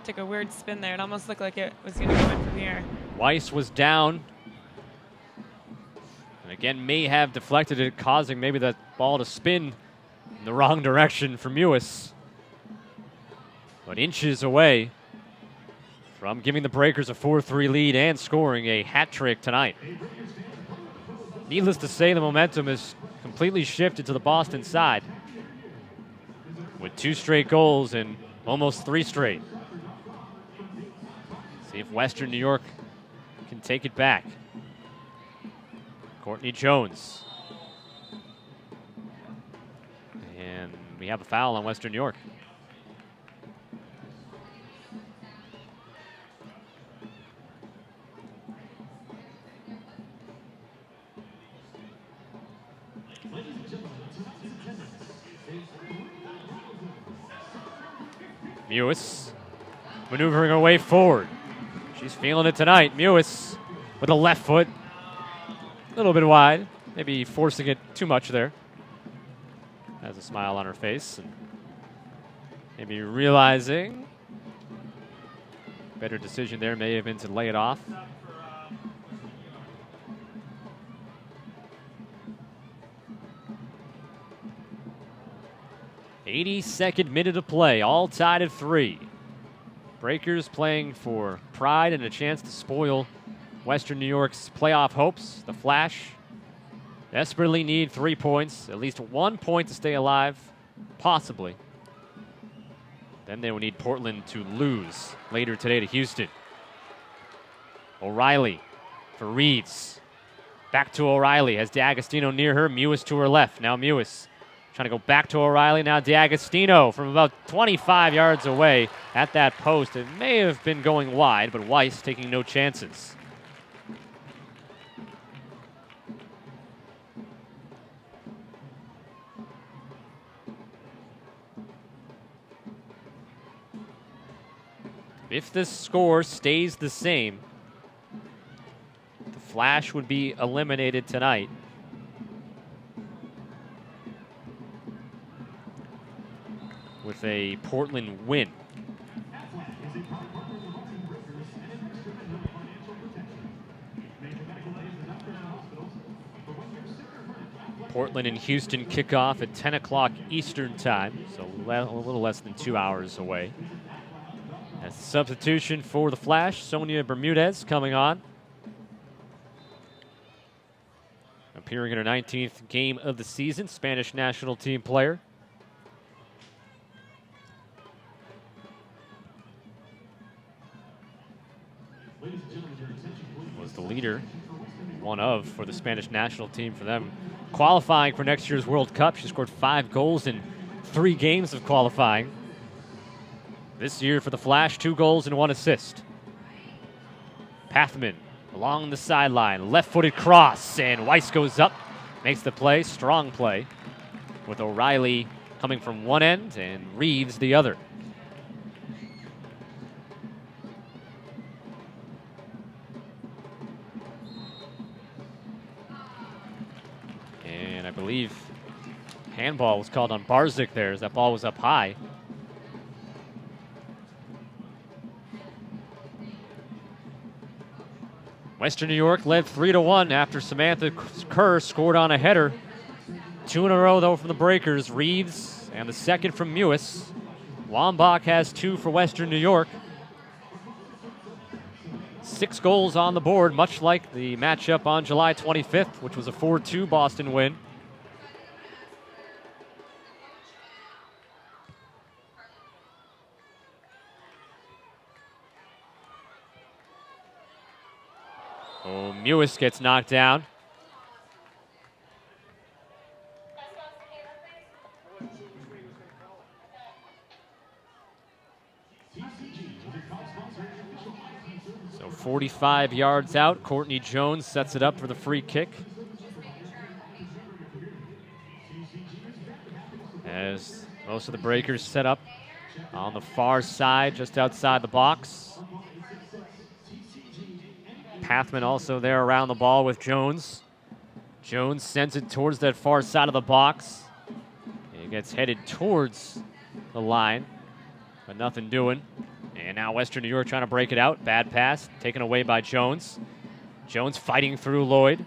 Took a weird spin there. It almost looked like it was going to go in from here. Weiss was down. And again, may have deflected it, causing maybe that ball to spin in the wrong direction for Mewis. But inches away from giving the Breakers a 4-3 lead and scoring a hat trick tonight. Needless to say, the momentum has completely shifted to the Boston side with 2 straight goals and almost 3 straight. See if Western New York can take it back. Courtney Jones. And we have a foul on Western New York. Mewis maneuvering her way forward. She's feeling it tonight. Mewis with a left foot. A little bit wide. Maybe forcing it too much there. Has a smile on her face. And maybe realizing better decision there may have been to lay it off. '82nd minute of play, all tied at 3. Breakers playing for pride and a chance to spoil Western New York's playoff hopes. The Flash desperately need 3 points, at least 1 point to stay alive, possibly. Then they will need Portland to lose later today to Houston. O'Reilly for Reeves. Back to O'Reilly, has D'Agostino near her, Mewis to her left. Now Mewis trying to go back to O'Reilly. Now D'Agostino from about 25 yards away at that post. It may have been going wide, but Weiss taking no chances. If this score stays the same, the Flash would be eliminated tonight. with a Portland win. Portland and Houston kick off at 10 o'clock Eastern time, so a little less than 2 hours away. As the substitution for the Flash, Sonia Bermudez coming on. Appearing in her 19th game of the season, Spanish national team player. Was the leader, one of, for the Spanish national team for them. Qualifying for next year's World Cup, she scored 5 goals in 3 games of qualifying. This year for the Flash, 2 goals and 1 assist. Pathman along the sideline, left-footed cross, and Weiss goes up, makes the play, strong play, with O'Reilly coming from one end and Reeves the other. And I believe handball was called on Barzik there as that ball was up high. Western New York led 3-1 after Samantha Kerr scored on a header. 2 in a row, though, from the Breakers. Reeves and the second from Mewis. Wambach has 2 for Western New York. 6 goals on the board, much like the matchup on July 25th, which was a 4-2 Boston win. Oh, Mewis gets knocked down. So 45 yards out. Courtney Jones sets it up for the free kick. As most of the Breakers set up on the far side, just outside the box. Pathman also there around the ball with Jones. Jones sends it towards that far side of the box. It gets headed towards the line, but nothing doing. And now Western New York trying to break it out. Bad pass taken away by Jones. Jones fighting through Lloyd.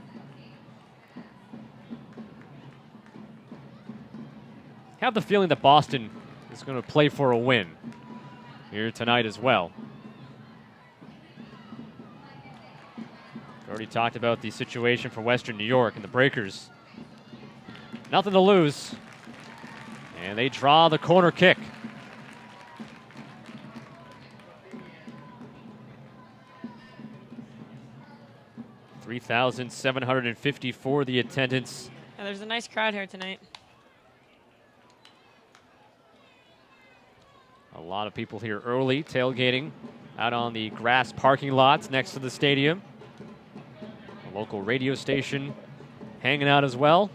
I have the feeling that Boston is going to play for a win here tonight as well. Already talked about the situation for Western New York and the Breakers. Nothing to lose. And they draw the corner kick. $3,750 for the attendance. Yeah, there's a nice crowd here tonight. A lot of people here early, tailgating out on the grass parking lots next to the stadium. A local radio station hanging out as well,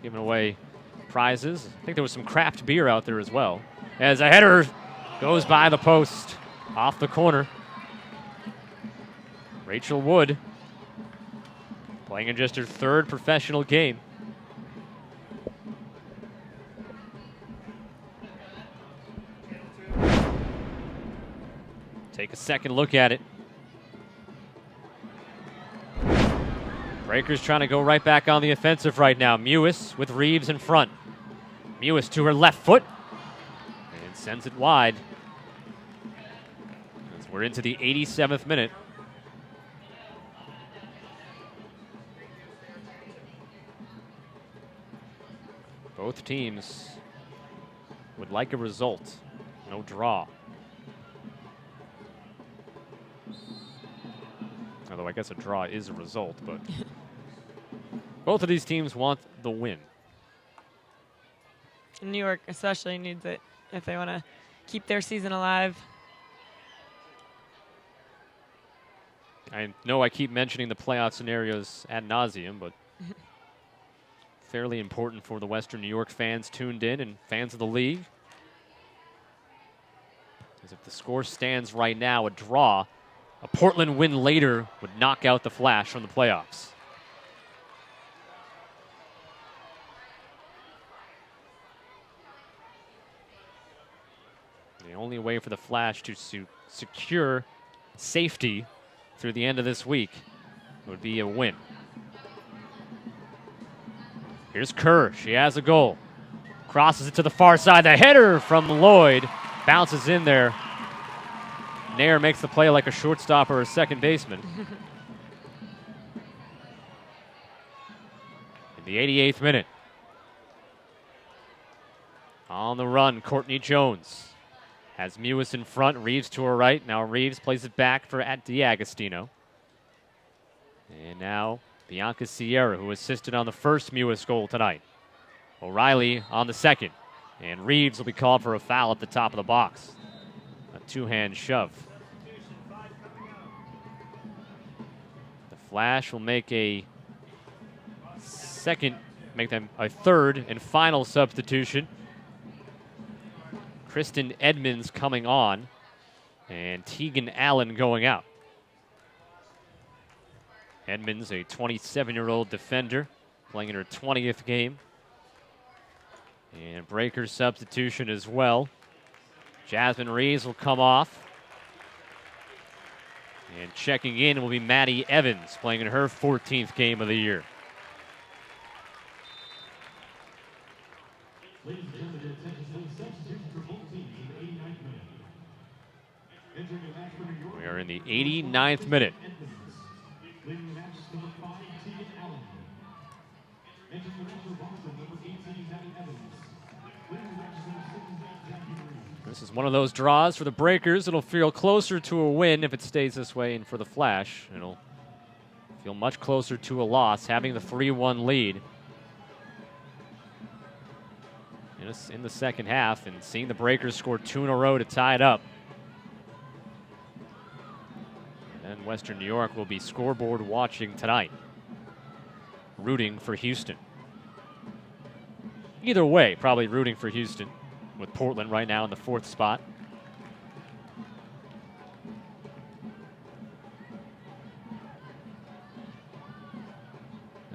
giving away prizes. I think there was some craft beer out there as well. As a header goes by the post, off the corner. Rachel Wood playing in just her 3rd professional game. Take a second look at it. Breakers trying to go right back on the offensive right now. Mewis with Reeves in front. Mewis to her left foot and sends it wide. As we're into the 87th minute. Both teams would like a result, no draw. Although I guess a draw is a result, but both of these teams want the win. New York especially needs it if they want to keep their season alive. I know I keep mentioning the playoff scenarios ad nauseum, but fairly important for the Western New York fans tuned in and fans of the league. Because if the score stands right now, a draw, a Portland win later would knock out the Flash from the playoffs. The only way for the Flash to secure safety through the end of this week would be a win. Here's Kerr. She has a goal. Crosses it to the far side. The header from Lloyd bounces in there. Nair makes the play like a shortstop or a second baseman. In the 88th minute. On the run, Courtney Jones has Mewis in front. Reeves to her right. Now Reeves plays it back for D'Agostino. And now Bianca Sierra, who assisted on the first Mewis goal tonight. O'Reilly on the second. And Reeves will be called for a foul at the top of the box. A two-hand shove. The Flash will make a third and final substitution. Kristen Edmonds coming on. And Tegan Allen going out. Edmonds, a 27-year-old defender, playing in her 20th game. And Breaker's substitution as well. Jasmine Reeves will come off. And checking in will be Maddie Evans, playing in her 14th game of the year. Ladies and gentlemen, your attention, please. Substitution for both teams in the 89th minute. Entering the match for New York. We are in the 89th minute. Leading the match, number 5, Tegan Allen. Entering the match for Boston, number 18, Maddie Evans. Leading the match, number 6, Jackie Reeves. This is one of those draws for the Breakers. It'll feel closer to a win if it stays this way, and for the Flash, it'll feel much closer to a loss, having the 3-1 lead in the second half, and seeing the Breakers score 2 in a row to tie it up. And Western New York will be scoreboard watching tonight, rooting for Houston. Either way, probably rooting for Houston, with Portland right now in the 4th spot.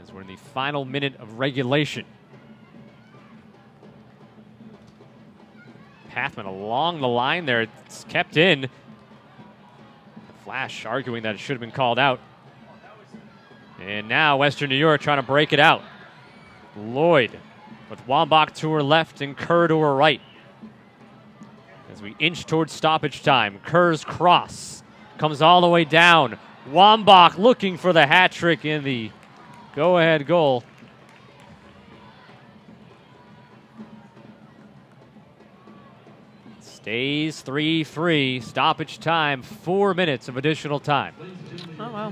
As we're in the final minute of regulation. Pathman along the line there. It's kept in. The Flash arguing that it should have been called out. And now Western New York trying to break it out. Lloyd with Wambach to her left and Kerr to her right. As we inch towards stoppage time, Kerr's cross comes all the way down. Wambach looking for the hat trick in the go-ahead goal. Stays 3-3. Stoppage time, 4 minutes of additional time. Oh, wow.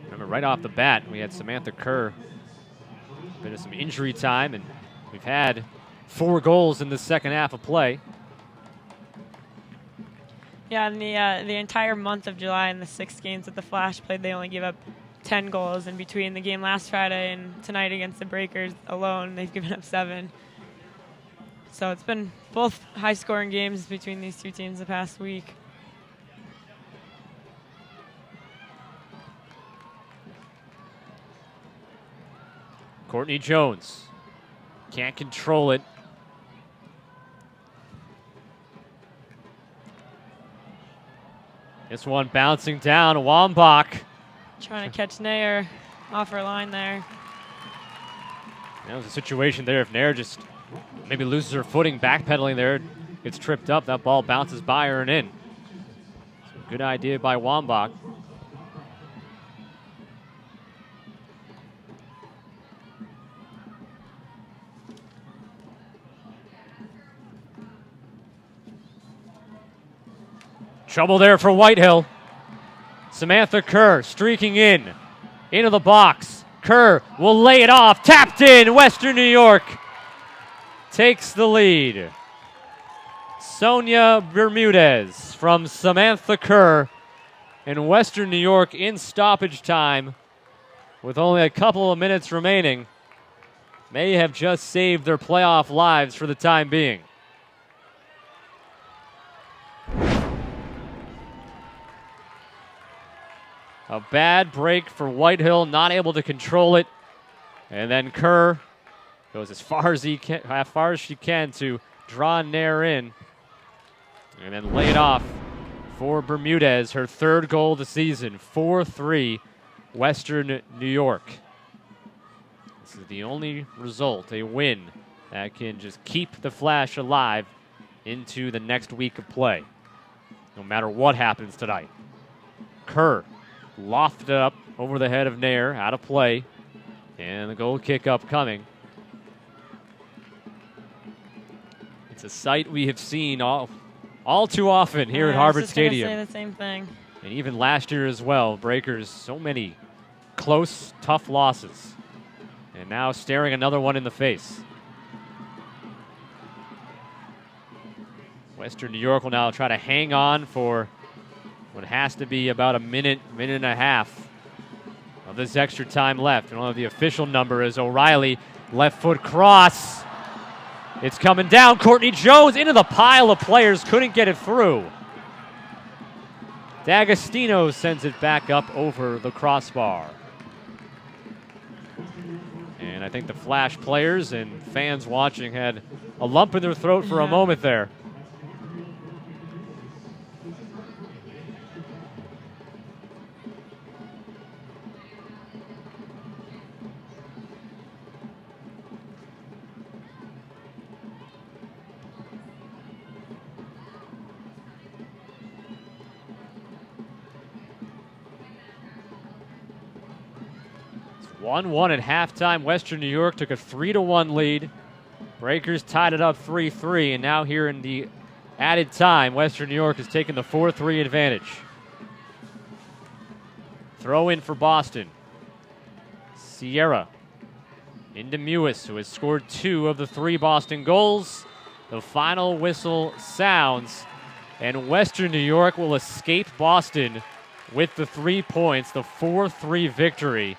Remember, right off the bat, we had Samantha Kerr. A bit of some injury time, and we've had 4 goals in the second half of play. Yeah, in the entire month of July and the 6 games that the Flash played, they only gave up 10 goals. And between the game last Friday and tonight against the Breakers alone, they've given up 7. So it's been both high-scoring games between these two teams the past week. Courtney Jones can't control it. This one bouncing down. Wambach Trying to catch Nair off her line there. That was a situation there. If Nair just maybe loses her footing, backpedaling there, gets tripped up, that ball bounces by her and in. So good idea by Wambach. Trouble there for Whitehill. Samantha Kerr streaking into the box. Kerr will lay it off. Tapped in. Western New York takes the lead. Sonia Bermudez from Samantha Kerr. And Western New York in stoppage time with only a couple of minutes remaining may have just saved their playoff lives for the time being. A bad break for Whitehill, not able to control it. And then Kerr goes as far as she can to draw Nair in. And then lay it off for Bermudez, her third goal of the season, 4-3 Western New York. This is the only result, a win, that can just keep the Flash alive into the next week of play, no matter what happens tonight. Kerr lofted up over the head of Nair, out of play, and the goal kick up coming. It's a sight we have seen all too often here at Harvard Stadium. I was just gonna say the same thing. And even last year as well, Breakers, so many close, tough losses. And now staring another one in the face. Western New York will now try to hang on for what has to be about a minute and a half of this extra time left. And the official number is O'Reilly, left foot cross. It's coming down. Courtney Jones into the pile of players, couldn't get it through. D'Agostino sends it back up over the crossbar. And I think the Flash players and fans watching had a lump in their throat for a moment there. It's 1-1 at halftime. Western New York took a 3-1 lead. Breakers tied it up 3-3, and now here in the added time, Western New York has taken the 4-3 advantage. Throw in for Boston. Sierra into Mewis, who has scored 2 of the 3 Boston goals. The final whistle sounds, and Western New York will escape Boston with the 3 points, the 4-3 victory.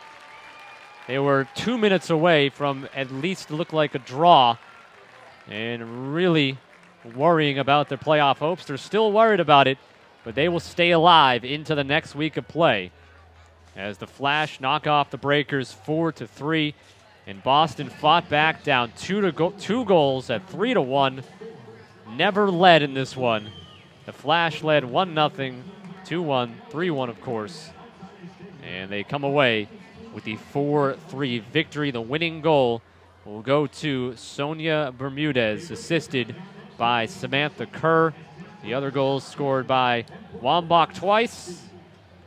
They were 2 minutes away from at least look like a draw, and really worrying about their playoff hopes. They're still worried about it, but they will stay alive into the next week of play as the Flash knock off the Breakers 4-3, and Boston fought back down 2 goals at 3-1. Never led in this one. The Flash led 1-0, 2-1, 3-1 of course, and they come away with the 4-3 victory. The winning goal will go to Sonia Bermudez, assisted by Samantha Kerr. The other goals scored by Wambach twice,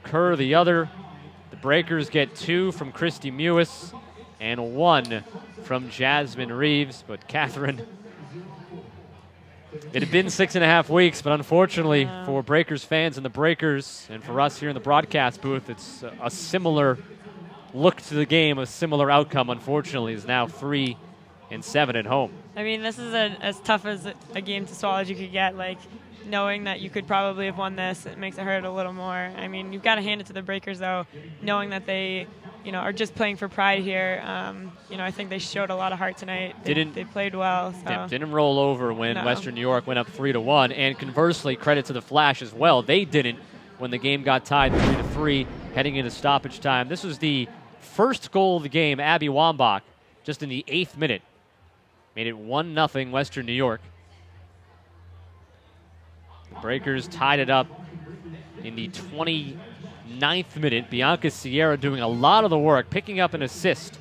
Kerr the other. The Breakers get 2 from Christy Mewis and 1 from Jasmine Reeves. But Catherine, it had been 6.5 weeks, but unfortunately for Breakers fans and the Breakers, and for us here in the broadcast booth, it's a similar look to the game, a similar outcome, unfortunately, is now 3-7 at home. I mean, this is as tough as a game to swallow as you could get. Like, knowing that you could probably have won this, it makes it hurt a little more. I mean, you've got to hand it to the Breakers, though, knowing that they, are just playing for pride here. I think they showed a lot of heart tonight. They played well. So. Didn't roll over when Western New York went up 3-1, and conversely, credit to the Flash as well. They didn't when the game got tied 3-3 heading into stoppage time. This was the first goal of the game. Abby Wambach, just in the 8th minute, made it 1-0 Western New York. The Breakers tied it up in the 29th minute. Bianca Sierra doing a lot of the work, picking up an assist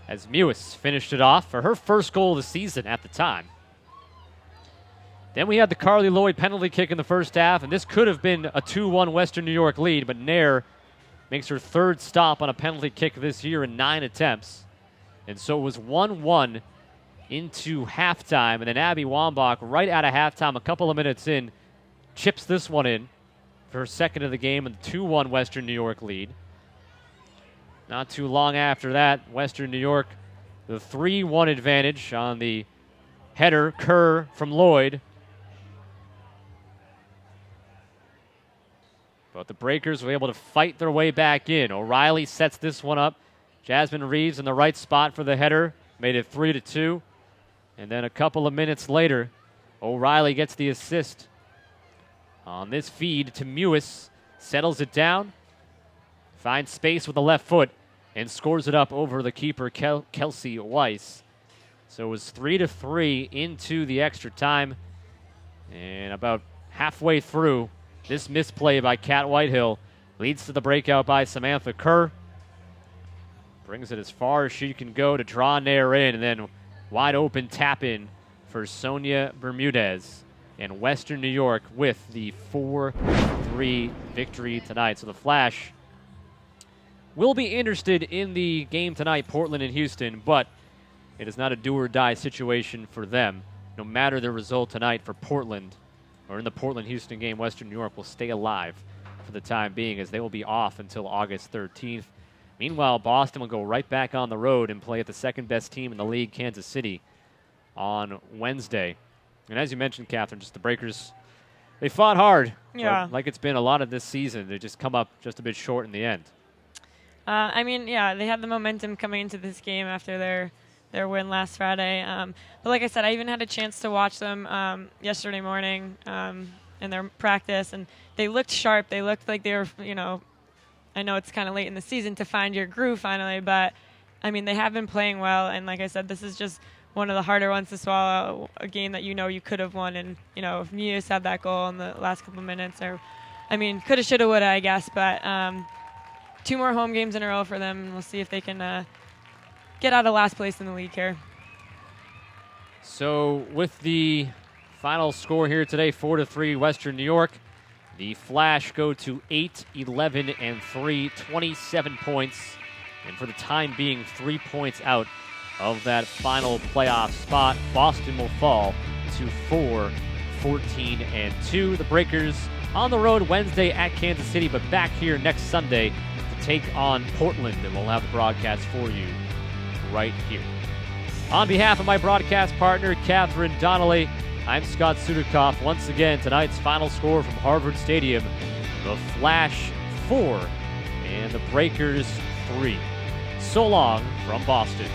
as Mewis finished it off for her first goal of the season at the time. Then we had the Carly Lloyd penalty kick in the first half, and this could have been a 2-1 Western New York lead, but Nair makes her 3rd stop on a penalty kick this year in 9 attempts. And so it was 1-1 into halftime, and then Abby Wambach, right out of halftime, a couple of minutes in, chips this one in for her second of the game and the 2-1 Western New York lead. Not too long after that, Western New York, the 3-1 advantage on the header, Kerr from Lloyd. But the Breakers were able to fight their way back in. O'Reilly sets this one up. Jasmine Reeves in the right spot for the header, made it 3-2. And then a couple of minutes later, O'Reilly gets the assist on this feed to Mewis, settles it down, finds space with the left foot, and scores it up over the keeper, Kelsey Weiss. So it was 3-3 into the extra time. And about halfway through. This misplay by Kat Whitehill leads to the breakout by Samantha Kerr. Brings it as far as she can go to draw Nair in, and then wide open tap in for Sonia Bermudez. And Western New York with the 4-3 victory tonight. So the Flash will be interested in the game tonight, Portland and Houston, but it is not a do-or-die situation for them. No matter the result tonight for Portland, or in the Portland-Houston game, Western New York will stay alive for the time being, as they will be off until August 13th. Meanwhile, Boston will go right back on the road and play at the second-best team in the league, Kansas City, on Wednesday. And as you mentioned, Catherine, just the Breakers, they fought hard. Yeah. Like it's been a lot of this season. They just come up just a bit short in the end. I mean, yeah, they had the momentum coming into this game after their win last Friday. But like I said, I even had a chance to watch them yesterday morning in their practice, and they looked sharp. They looked like they were, I know it's kind of late in the season to find your groove finally, but, I mean, they have been playing well. And like I said, this is just one of the harder ones to swallow, a game that you could have won. And, if Muse had that goal in the last couple minutes, or, I mean, coulda, shoulda, woulda, I guess. But 2 more home games in a row for them, and we'll see if they can get out of last place in the league here. So with the final score here today, 4-3 Western New York, the Flash go to 8-11-3, 27 points, and for the time being, 3 points out of that final playoff spot. Boston will fall to 4-14-2. The Breakers on the road Wednesday at Kansas City, but back here next Sunday to take on Portland, and we'll have the broadcast for you right here. On behalf of my broadcast partner, Catherine Donnelly, I'm Scott Sudakoff. Once again, tonight's final score from Harvard Stadium, the Flash 4 and the Breakers 3. So long from Boston.